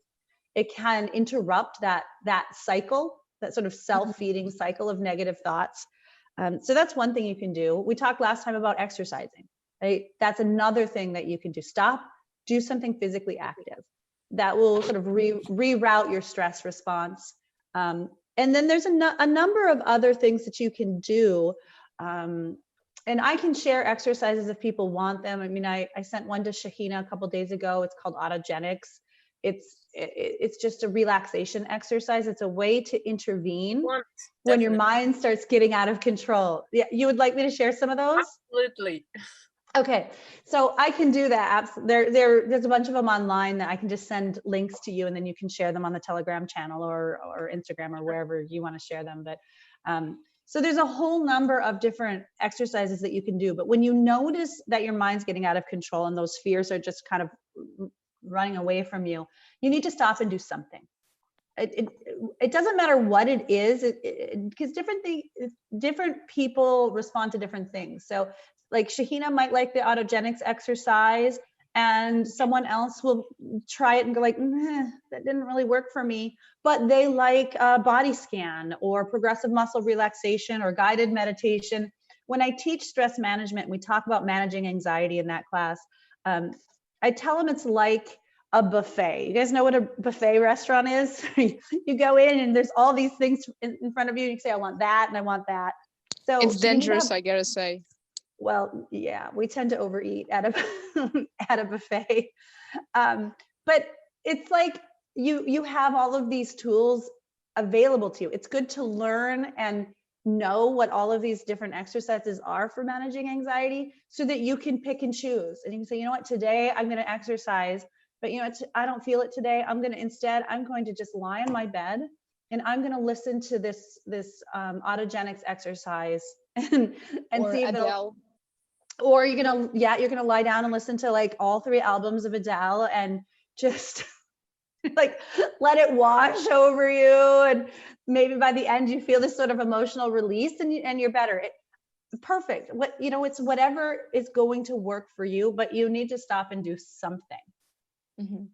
It can interrupt that cycle, that sort of self-feeding cycle of negative thoughts. So that's one thing you can do. We talked last time about exercising, right? That's another thing that you can do. Stop, do something physically active. That will sort of reroute your stress response. And then there's a number of other things that you can do. And I can share exercises if people want them. I mean, I sent one to Shahina a couple days ago. It's called autogenics. It's just a relaxation exercise. It's a way to intervene when your mind starts getting out of control. Yeah, you would like me to share some of those? Absolutely. Okay, so I can do that. There's a bunch of them online that I can just send links to you, and then you can share them on the Telegram channel or Instagram or wherever you want to share them. But so there's a whole number of different exercises that you can do. But when you notice that your mind's getting out of control and those fears are just kind of running away from you, you need to stop and do something. It doesn't matter what it is, because different people respond to different things. So like Shahina might like the autogenics exercise, and someone else will try it and go like, that didn't really work for me. But they like a body scan or progressive muscle relaxation or guided meditation. When I teach stress management, we talk about managing anxiety in that class. I tell them it's like a buffet. You guys know what a buffet restaurant is? You go in and there's all these things in front of you, and you say, I want that and I want that. So it's dangerous, I gotta say. Well, yeah, we tend to overeat at a buffet. But it's like you have all of these tools available to you. It's good to learn and know what all of these different exercises are for managing anxiety, so that you can pick and choose. And you can say, you know what, today I'm going to exercise, but you know, I don't feel it today. I'm going to just lie in my bed and I'm going to listen to this autogenics exercise and see if it'll, or you're going to lie down and listen to like all 3 albums of Adele and just like let it wash over you. And maybe by the end you feel this sort of emotional release and you're better. Perfect. It's whatever is going to work for you, but you need to stop and do something. Mm-hmm.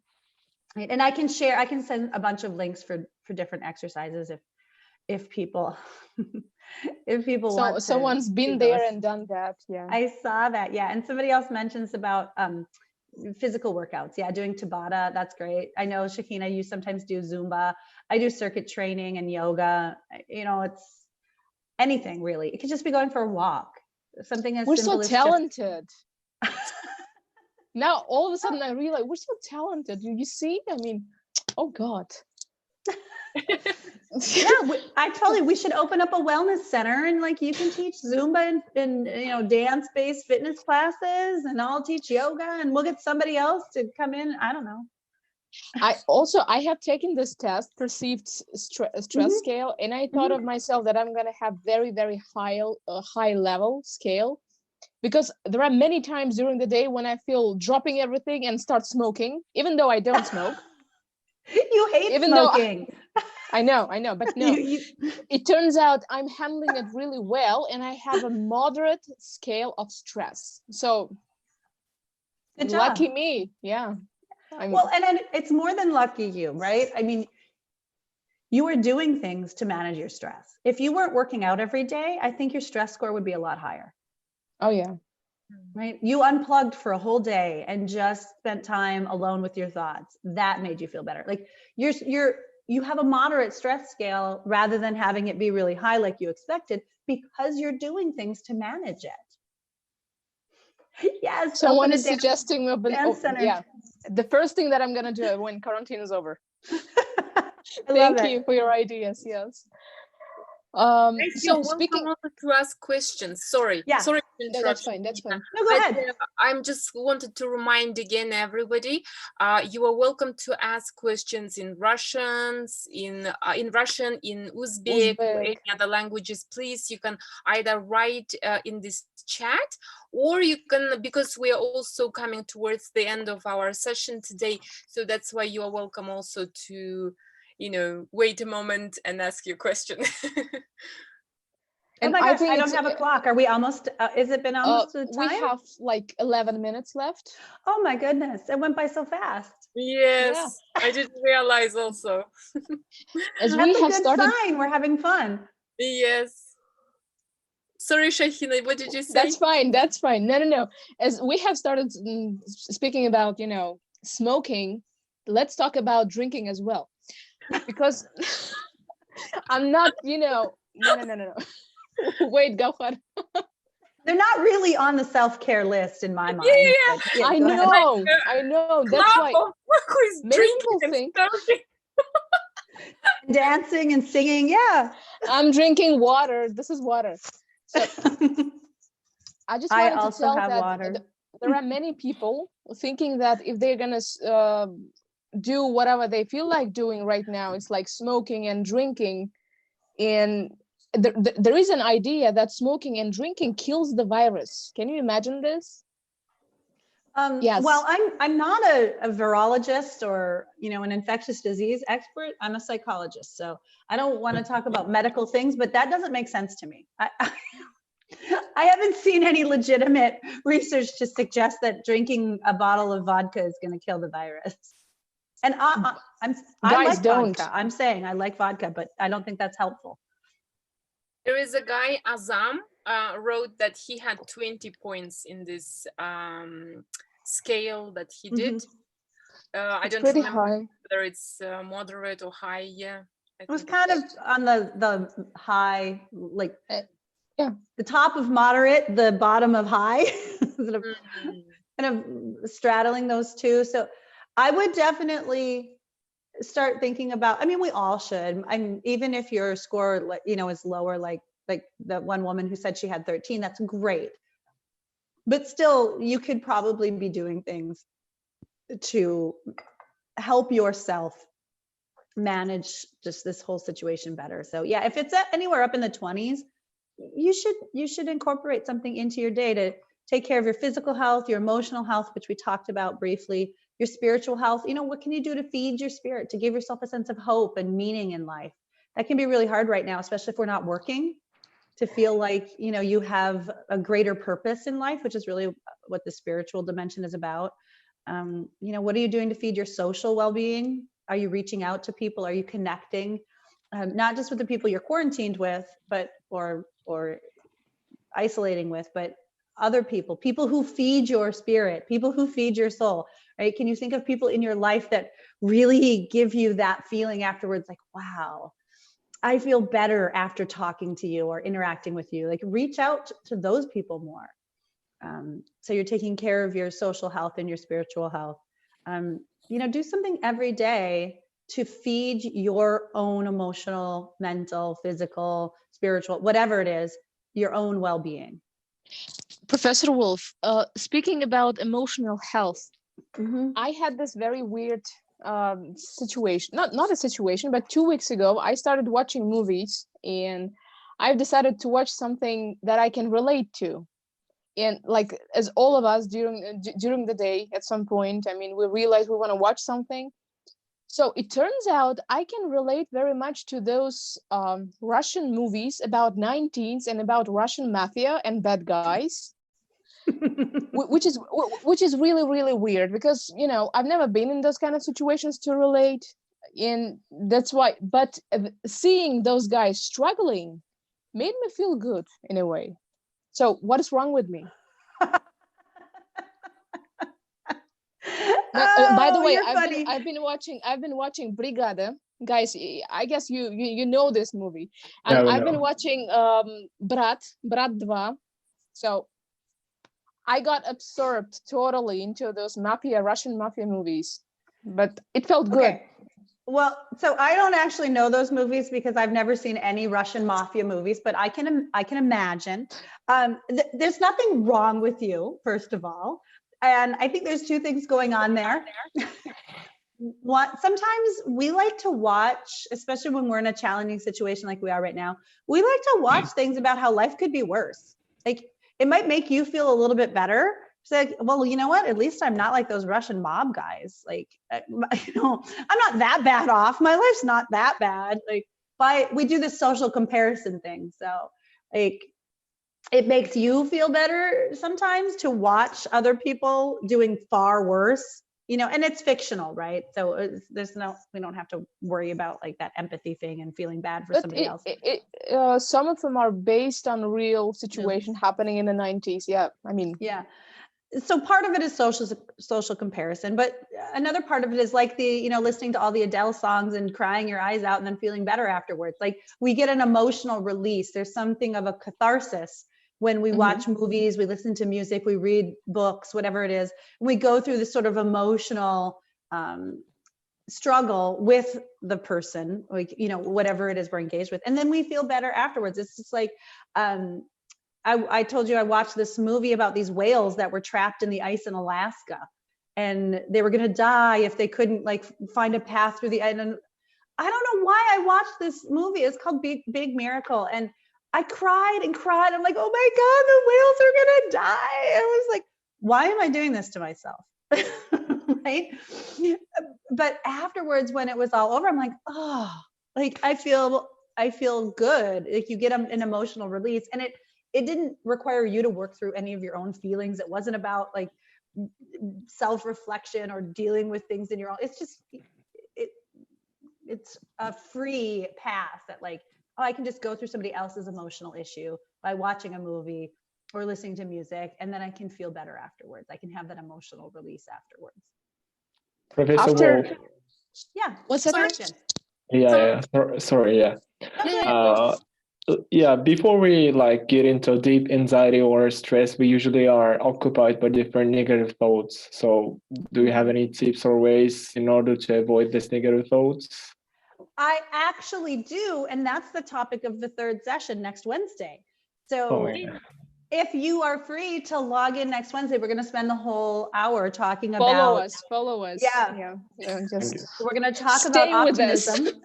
Right? And I can send a bunch of links for different exercises if people want. Someone's been there and done that. Yeah, I saw that. Yeah, and somebody else mentions about physical workouts. Yeah, doing Tabata, that's great. I know, Shakina, you sometimes do Zumba. I do circuit training and yoga. It's anything really. It could just be going for a walk. Something as simple as we're so talented. Now all of a sudden I realize we're so talented. You see? I mean, oh God. Yeah, I told you we should open up a wellness center, and like you can teach Zumba and dance-based fitness classes, and I'll teach yoga, and we'll get somebody else to come in. I don't know. I have taken this test, perceived stress scale, and I thought of myself that I'm gonna have very, very high level scale, because there are many times during the day when I feel dropping everything and start smoking, even though I don't smoke. You hate smoking. I know, but no, it turns out I'm handling it really well, and I have a moderate scale of stress. So lucky me. Yeah. Well, and it's more than lucky you, right? I mean, you are doing things to manage your stress. If you weren't working out every day, I think your stress score would be a lot higher. Oh yeah. Right? You unplugged for a whole day and just spent time alone with your thoughts. That made you feel better. Like you have a moderate stress scale rather than having it be really high like you expected, because you're doing things to manage it. Yes. Someone is suggesting yeah. The first thing that I'm gonna do when quarantine is over. Thank you for your ideas. Yes. Guys, you're So welcome speaking, also to ask questions. Sorry, Yeah. sorry to no, interrupt that's you, fine. That's Nina. fine. No, go But ahead. I'm just wanted to remind again everybody, you are welcome to ask questions in Russian, in Uzbek, or Uzbek. any other languages. Please, you can either write in this chat, or you can, because we are also coming towards the end of our session today, so that's why you are welcome also to, wait a moment and ask your question. Oh And my I gosh, think I don't it's have a clock. Are we almost, is it been almost the we time? have like 11 minutes left. Oh my goodness, it went by so fast. Yes, I didn't realize also. As we That's a have good started, sign. We're having fun. Yes. Sorry, Shahina, what did you say? that's fine. That's fine. No. As we have started speaking about, smoking, let's talk about drinking as well. Because I'm not, no. Wait, go ahead. They're not really on the self-care list in my mind. Yeah. But yeah, I go ahead. know. I know. That's Club why of who is many drinking people and think smoking. Dancing and singing, yeah. I'm drinking water. This is water. So I just I wanted to also tell have that water. there are many people thinking that if they're gonna do whatever they feel like doing right now, it's like smoking and drinking. And there is an idea that smoking and drinking kills the virus. Can you imagine this? Yes. Well, I'm not a virologist or an infectious disease expert. I'm a psychologist, so I don't want to talk about medical things, but that doesn't make sense to me. I haven't seen any legitimate research to suggest that drinking a bottle of vodka is going to kill the virus. And I Guys, like don't. vodka. I'm saying I like vodka, but I don't think that's helpful. There is a guy, Azam, wrote that he had 20 points in this scale that he did. I It's don't pretty remember high. whether it's moderate or high. Yeah, It was kind of on the high, like yeah. the top of moderate, the bottom of high, kind of straddling those two. So I would definitely start thinking about, I mean, we all should. Even if your score, is lower, like that one woman who said she had 13, that's great. But still, you could probably be doing things to help yourself manage just this whole situation better. So yeah, if it's anywhere up in the 20s, you should incorporate something into your day to take care of your physical health, your emotional health, which we talked about briefly, your spiritual health. What can you do to feed your spirit, to give yourself a sense of hope and meaning in life? That can be really hard right now, especially if we're not working, to feel like, you have a greater purpose in life, which is really what the spiritual dimension is about. What are you doing to feed your social well-being? Are you reaching out to people? Are you connecting? Not just with the people you're quarantined with, but or isolating with, but other people who feed your spirit, people who feed your soul, right? Can you think of people in your life that really give you that feeling afterwards, like, wow, I feel better after talking to you or interacting with you? Like, reach out to those people more. So you're taking care of your social health and your spiritual health. Do something every day to feed your own emotional, mental, physical, spiritual, whatever it is, your own well-being. Professor Wolfe, speaking about emotional health, I had this very weird situation, not a situation, but 2 weeks ago, I started watching movies and I've decided to watch something that I can relate to. And like, as all of us during the day, at some point, I mean, we realize we want to watch something. So it turns out I can relate very much to those Russian movies about 19s and about Russian mafia and bad guys. which is really, really weird, because I've never been in those kind of situations to relate, and that's why. But seeing those guys struggling made me feel good in a way. So what is wrong with me? By the way, I've been watching Brigada. Guys, I guess you know this movie. And I've been watching Brat 2. So I got absorbed totally into those Russian mafia movies, but it felt good. Okay. Well, so I don't actually know those movies because I've never seen any Russian mafia movies, but I can imagine. There's nothing wrong with you, first of all, and I think there's two things going on there. Sometimes we like to watch, especially when we're in a challenging situation like we are right now, we like to watch things about how life could be worse. Like it might make you feel a little bit better. It's like, well, you know what? At least I'm not like those Russian mob guys. Like, you know, I'm not that bad off. My life's not that bad. Like, we do this social comparison thing. So, like, it makes you feel better sometimes to watch other people doing far worse. You know, and it's fictional, right? So we don't have to worry about like that empathy thing and feeling bad for somebody else. Some of them are based on real situation happening in the 90s. Yeah, I mean, yeah. So part of it is social comparison, but another part of it is like listening to all the Adele songs and crying your eyes out and then feeling better afterwards. Like we get an emotional release. There's something of a catharsis when we watch movies, we listen to music, we read books, whatever it is. We go through this sort of emotional struggle with the person, like, you know, whatever it is we're engaged with. And then we feel better afterwards. It's just like, I told you I watched this movie about these whales that were trapped in the ice in Alaska, and they were going to die if they couldn't like find a path through the ice. And I don't know why I watched this movie. It's called Big Miracle, and I cried and cried. I'm like, oh my God, the whales are going to die. I was like, why am I doing this to myself? Right? But afterwards, when it was all over, I'm like, oh, like I feel good. Like you get an emotional release, and it didn't require you to work through any of your own feelings. It wasn't about like self-reflection or dealing with things in your own. It's just it's a free path that like, oh, I can just go through somebody else's emotional issue by watching a movie or listening to music, and then I can feel better afterwards. I can have that emotional release afterwards. Professor Wolf. Yeah. What's that? Sorry. Yeah. Before we like get into deep anxiety or stress, we usually are occupied by different negative thoughts. So do you have any tips or ways in order to avoid these negative thoughts? I actually do. And that's the topic of the third session next Wednesday. So if you are free to log in next Wednesday, we're going to spend the whole hour talking about. Follow us. Yeah. Just we're going to talk about optimism.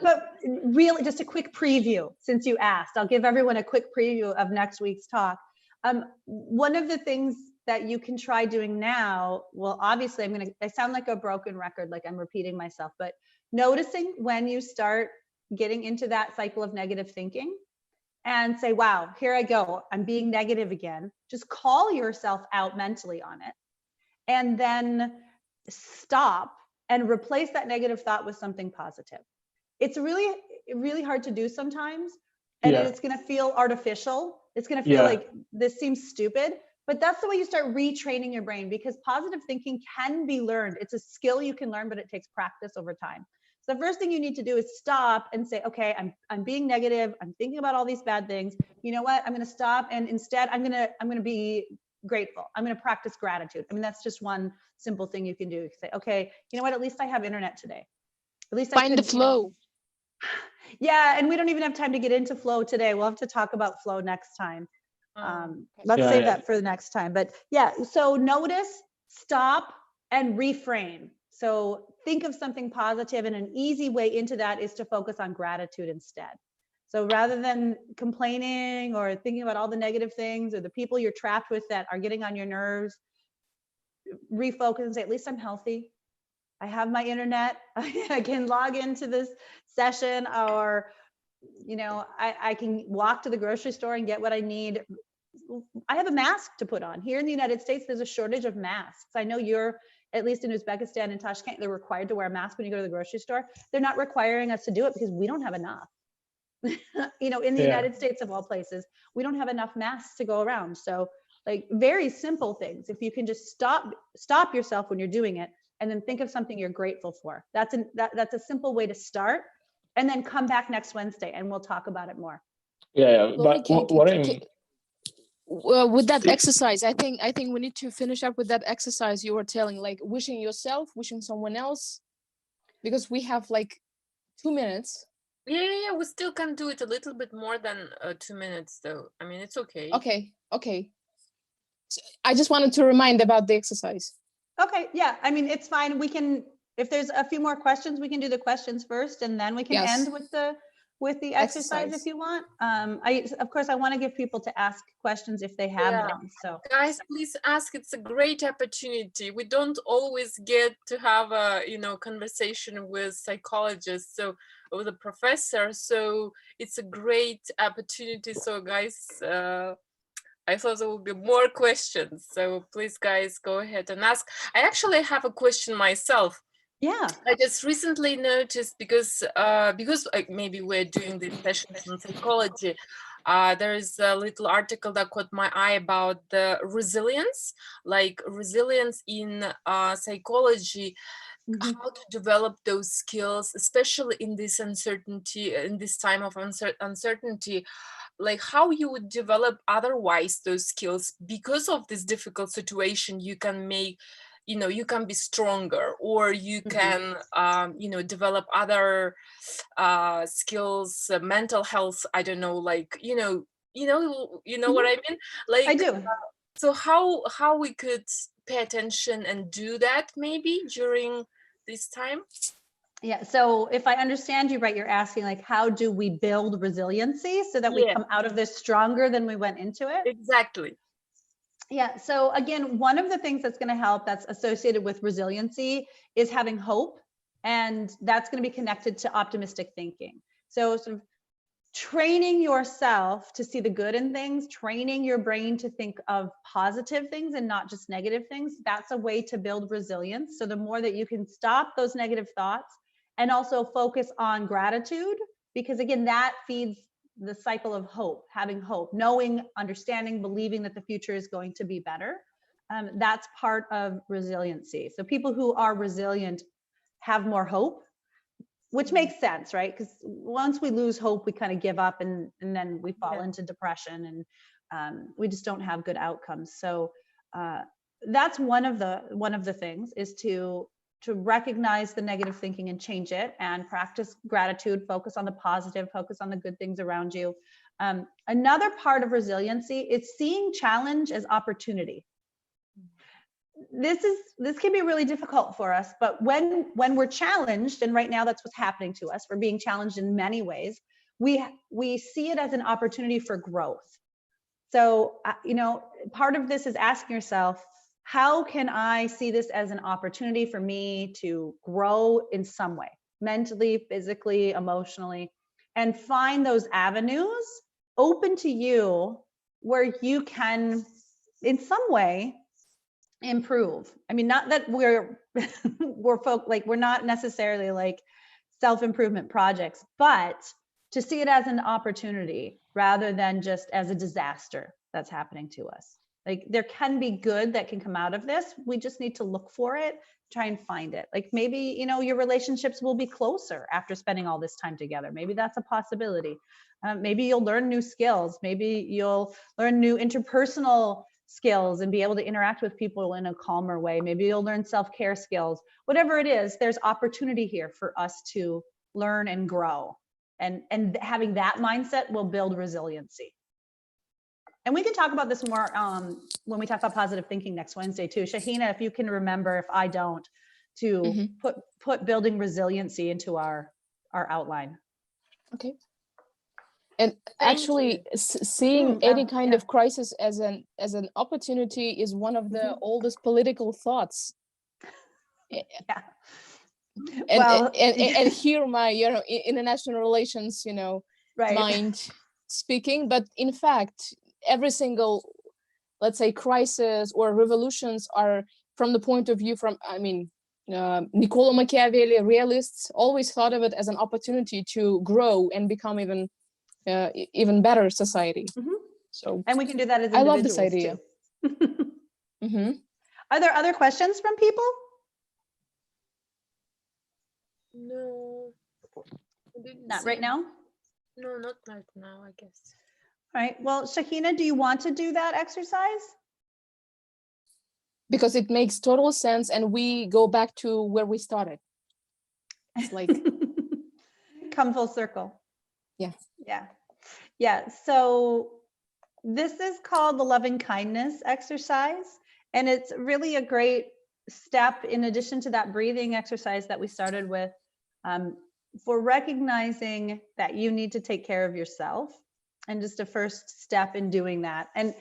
But really, just a quick preview, since you asked, I'll give everyone a quick preview of next week's talk. One of the things that you can try doing now, well, obviously I sound like a broken record, like I'm repeating myself, but noticing when you start getting into that cycle of negative thinking and say, wow, here I go, I'm being negative again. Just call yourself out mentally on it, and then stop and replace that negative thought with something positive. It's really hard to do sometimes, and it's going to feel artificial. It's going to feel like this seems stupid, but that's the way you start retraining your brain, because positive thinking can be learned. It's a skill you can learn, but it takes practice over time. So the first thing you need to do is stop and say, okay, I'm being negative. I'm thinking about all these bad things. You know what? I'm going to stop, and instead I'm going to be grateful. I'm going to practice gratitude. I mean, that's just one simple thing you can do. You can say, okay, you know what? At least I have internet today. At least find the flow. Yeah, and we don't even have time to get into flow today. We'll have to talk about flow next time. Let's save that for the next time. But yeah, so notice, stop, and reframe. So think of something positive, and an easy way into that is to focus on gratitude instead. So rather than complaining or thinking about all the negative things or the people you're trapped with that are getting on your nerves, refocus and say, at least I'm healthy. I have my internet. I can log into this session, or, you know, I can walk to the grocery store and get what I need. I have a mask to put on. Here in the United States, there's a shortage of masks. I know you're, at least in Uzbekistan and Tashkent, they're required to wear a mask when you go to the grocery store. They're not requiring us to do it because we don't have enough. You know, in the United States of all places, we don't have enough masks to go around. So like very simple things. If you can just stop yourself when you're doing it, and then think of something you're grateful for. That's a simple way to start, and then come back next Wednesday and we'll talk about it more. But with that exercise, I think we need to finish up with that exercise you were telling, like wishing yourself, wishing someone else. because we have like 2 minutes. Yeah, we still can do it a little bit more than 2 minutes though. I mean, it's okay. Okay. So I just wanted to remind about the exercise. Okay, yeah, I mean, it's fine. We can, if there's a few more questions, we can do the questions first and then we can Yes. end with the exercise if you want. Of course, I want to give people to ask questions if they have Yeah. them, so. Guys, please ask. It's a great opportunity. We don't always get to have a, conversation with psychologists, so with a professor. So it's a great opportunity. So guys, I thought there would be more questions. So please, guys, go ahead and ask. I actually have a question myself. Yeah. I just recently noticed because maybe we're doing these sessions in psychology. There is a little article that caught my eye about the resilience, like resilience in psychology, how to develop those skills, especially in this uncertainty, in this time of uncertainty, like how you would develop otherwise those skills because of this difficult situation. You can make, you can be stronger, or you can, develop other skills, mental health. I don't know, like, what I mean? Like, I do. So how we could pay attention and do that maybe during this time? Yeah, so if I understand you right, you're asking like, how do we build resiliency so that we Yeah. come out of this stronger than we went into it? Exactly. Yeah, so again, one of the things that's going to help that's associated with resiliency is having hope, and that's going to be connected to optimistic thinking. So sort of training yourself to see the good in things, training your brain to think of positive things and not just negative things, that's a way to build resilience. So the more that you can stop those negative thoughts and also focus on gratitude, because again, that feeds the cycle of hope, having hope, knowing, understanding, believing that the future is going to be better. That's part of resiliency. So people who are resilient have more hope, which makes sense, right? Because once we lose hope, we kind of give up and then we fall into depression, and we just don't have good outcomes. So that's one of the things, is to recognize the negative thinking and change it, and practice gratitude, focus on the positive, focus on the good things around you. Another part of resiliency is seeing challenge as opportunity. This can be really difficult for us, but when we're challenged, and right now that's what's happening to us, we're being challenged in many ways, we see it as an opportunity for growth. So part of this is asking yourself, how can I see this as an opportunity for me to grow in some way, mentally, physically, emotionally, and find those avenues open to you where you can in some way improve. I mean, not that we're not necessarily like self-improvement projects, but to see it as an opportunity rather than just as a disaster that's happening to us. Like, there can be good that can come out of this. We just need to look for it, try and find it. Like, maybe, your relationships will be closer after spending all this time together. Maybe that's a possibility. Maybe you'll learn new skills. Maybe you'll learn new interpersonal skills and be able to interact with people in a calmer way. Maybe you'll learn self-care skills. Whatever it is, there's opportunity here for us to learn and grow. And having that mindset will build resiliency. And we can talk about this more when we talk about positive thinking next Wednesday too. Shahina, if you can remember, if I don't, to put building resiliency into our outline. Okay. And actually, seeing any kind of crisis as an opportunity is one of the oldest political thoughts. Yeah. And here my international relations mind speaking, but in fact every single, let's say, crisis or revolutions are from the point of view Niccolo Machiavelli, realists always thought of it as an opportunity to grow and become even better society. So, and we can do that as I individuals. love this idea too. Are there other questions from people? No. Not right now? No, not right now, I guess. All right. Well, Shahina, do you want to do that exercise? Because it makes total sense, and we go back to where we started. It's like, come full circle. yeah. Yeah. Yeah. So this is called the loving kindness exercise. And it's really a great step in addition to that breathing exercise that we started with, for recognizing that you need to take care of yourself, and just a first step in doing that. And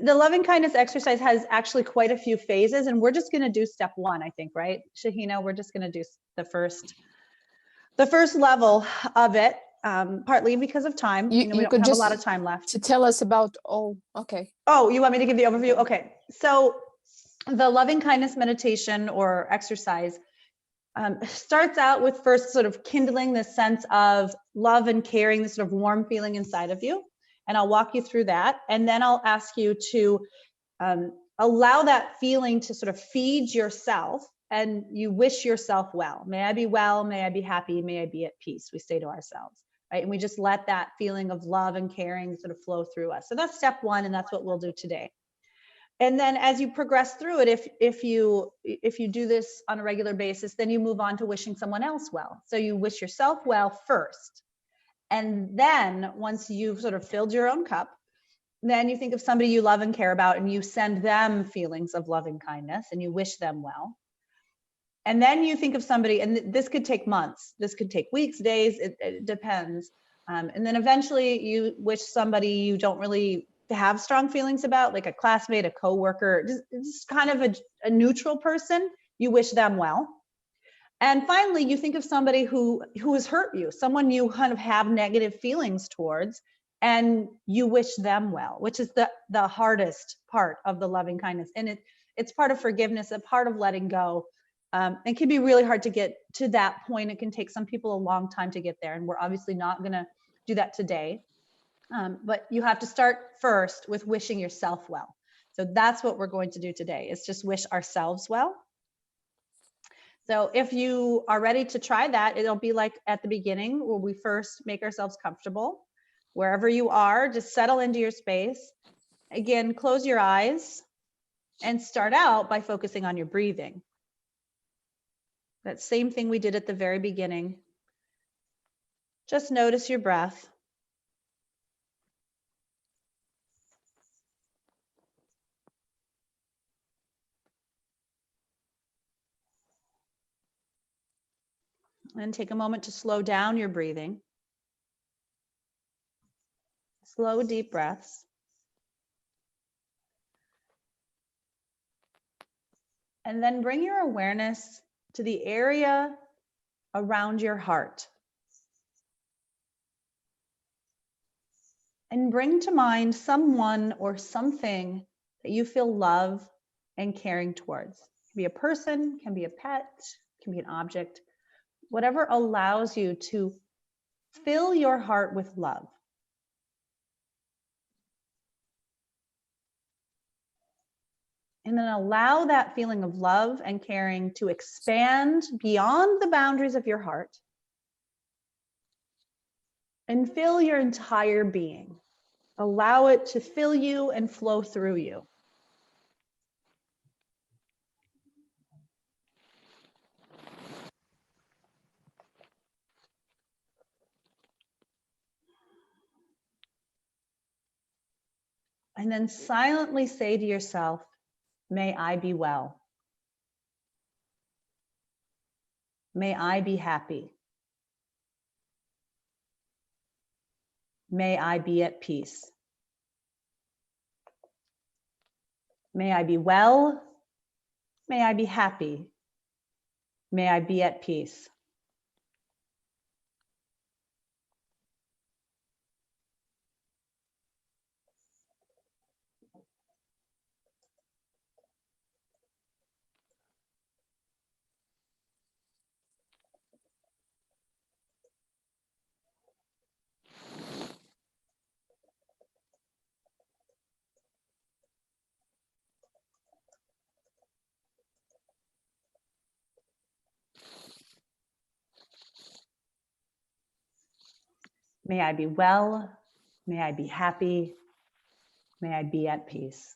the loving kindness exercise has actually quite a few phases, and we're just going to do step one, I think, right, Shahina? We're just going to do the first level of it, partly because of time. You, We you don't could have a just lot of time left. to tell us about, oh, okay. Oh, you want me to give the overview? Okay. So the loving kindness meditation or exercise starts out with first sort of kindling this sense of love and caring, this sort of warm feeling inside of you. And I'll walk you through that. And then I'll ask you to allow that feeling to sort of feed yourself, and you wish yourself well. May I be well, may I be happy, may I be at peace, we say to ourselves, right? And we just let that feeling of love and caring sort of flow through us. So that's step one, and that's what we'll do today. And then as you progress through it, if you do this on a regular basis, then you move on to wishing someone else well. So you wish yourself well first. And then once you've sort of filled your own cup, then you think of somebody you love and care about, and you send them feelings of loving kindness, and you wish them well. And then you think of somebody, and this could take months, this could take weeks, days, it depends. And then eventually you wish somebody you don't really have strong feelings about, like a classmate, a coworker, just kind of a neutral person, you wish them well. And finally, you think of somebody who has hurt you, someone you kind of have negative feelings towards, and you wish them well, which is the hardest part of the loving kindness. And it's part of forgiveness, a part of letting go. It can be really hard to get to that point. It can take some people a long time to get there. And we're obviously not going to do that today. But you have to start first with wishing yourself well. So that's what we're going to do today, is just wish ourselves well. So if you are ready to try that, it'll be like at the beginning where we first make ourselves comfortable. Wherever you are, just settle into your space. Again, close your eyes and start out by focusing on your breathing. That same thing we did at the very beginning. Just notice your breath. And take a moment to slow down your breathing. Slow, deep breaths. And then bring your awareness to the area around your heart. And bring to mind someone or something that you feel love and caring towards. It can be a person, can be a pet, can be an object, whatever allows you to fill your heart with love. And then allow that feeling of love and caring to expand beyond the boundaries of your heart and fill your entire being. Allow it to fill you and flow through you. And then silently say to yourself, may I be well. May I be happy. May I be at peace. May I be well. May I be happy. May I be at peace. May I be well. May I be happy. May I be at peace.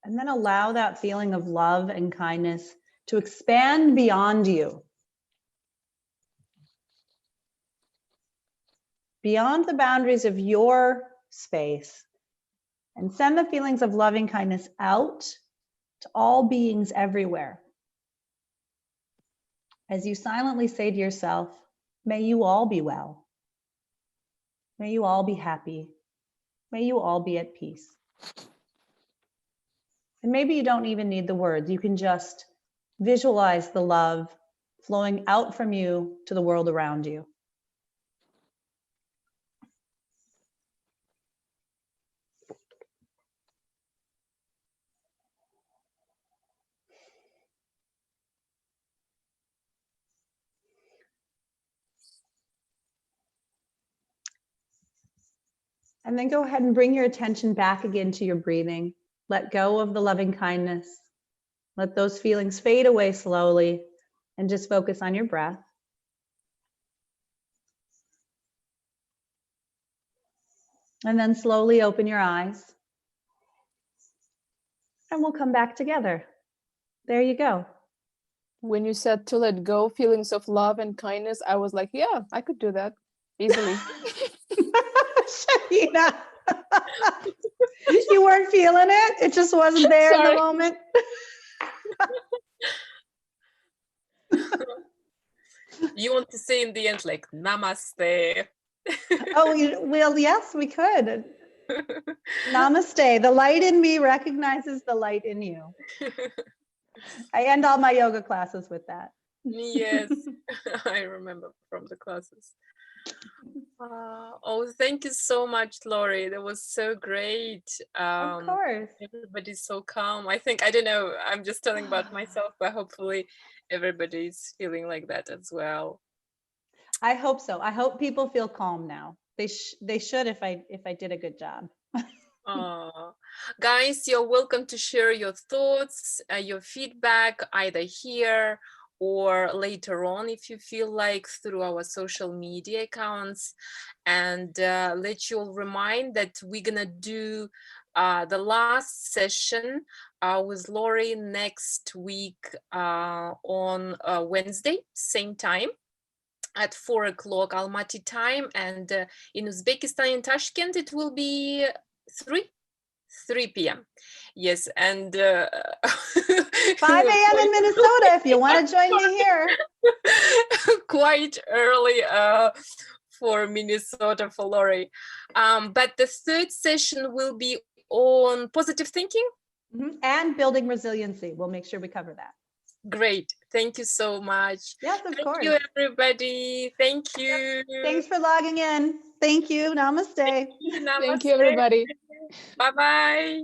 And then allow that feeling of love and kindness to expand beyond you. Beyond the boundaries of your space. And send the feelings of loving kindness out to all beings everywhere. As you silently say to yourself, may you all be well. May you all be happy. May you all be at peace. And maybe you don't even need the words. You can just visualize the love flowing out from you to the world around you. And then go ahead and bring your attention back again to your breathing. Let go of the loving kindness. Let those feelings fade away slowly and just focus on your breath. And then slowly open your eyes. And we'll come back together. There you go. When you said to let go feelings of love and kindness, I was like, yeah, I could do that easily. Shahina. You weren't feeling it? It just wasn't there in the Sorry. moment? You want to say in the end, like, namaste. Oh, well, yes, we could. Namaste. The light in me recognizes the light in you. I end all my yoga classes with that. Yes, I remember from the classes. Oh, thank you so much, Laurie. That was so great. Of course. Everybody's so calm. I think, I don't know, I'm just telling about myself, but hopefully everybody's feeling like that as well. I hope so. I hope people feel calm now. They should if I did a good job. Guys, you're welcome to share your thoughts, your feedback, either here or later on if you feel like, through our social media accounts. And let you all remind that we're gonna do the last session with Laurie next week on Wednesday, same time, at 4 o'clock Almaty time, and in Uzbekistan, in Tashkent, it will be 3 p.m. Yes, and 5 a.m. in Minnesota if you want to join me here. Quite early for Minnesota, for Laurie. But the third session will be on positive thinking. And building resiliency. We'll make sure we cover that. Great. Thank you so much. Yes, of course. Thank you, everybody. Thank you. Yep. Thanks for logging in. Thank you. Namaste. Namaste. Thank you, everybody. Bye-bye.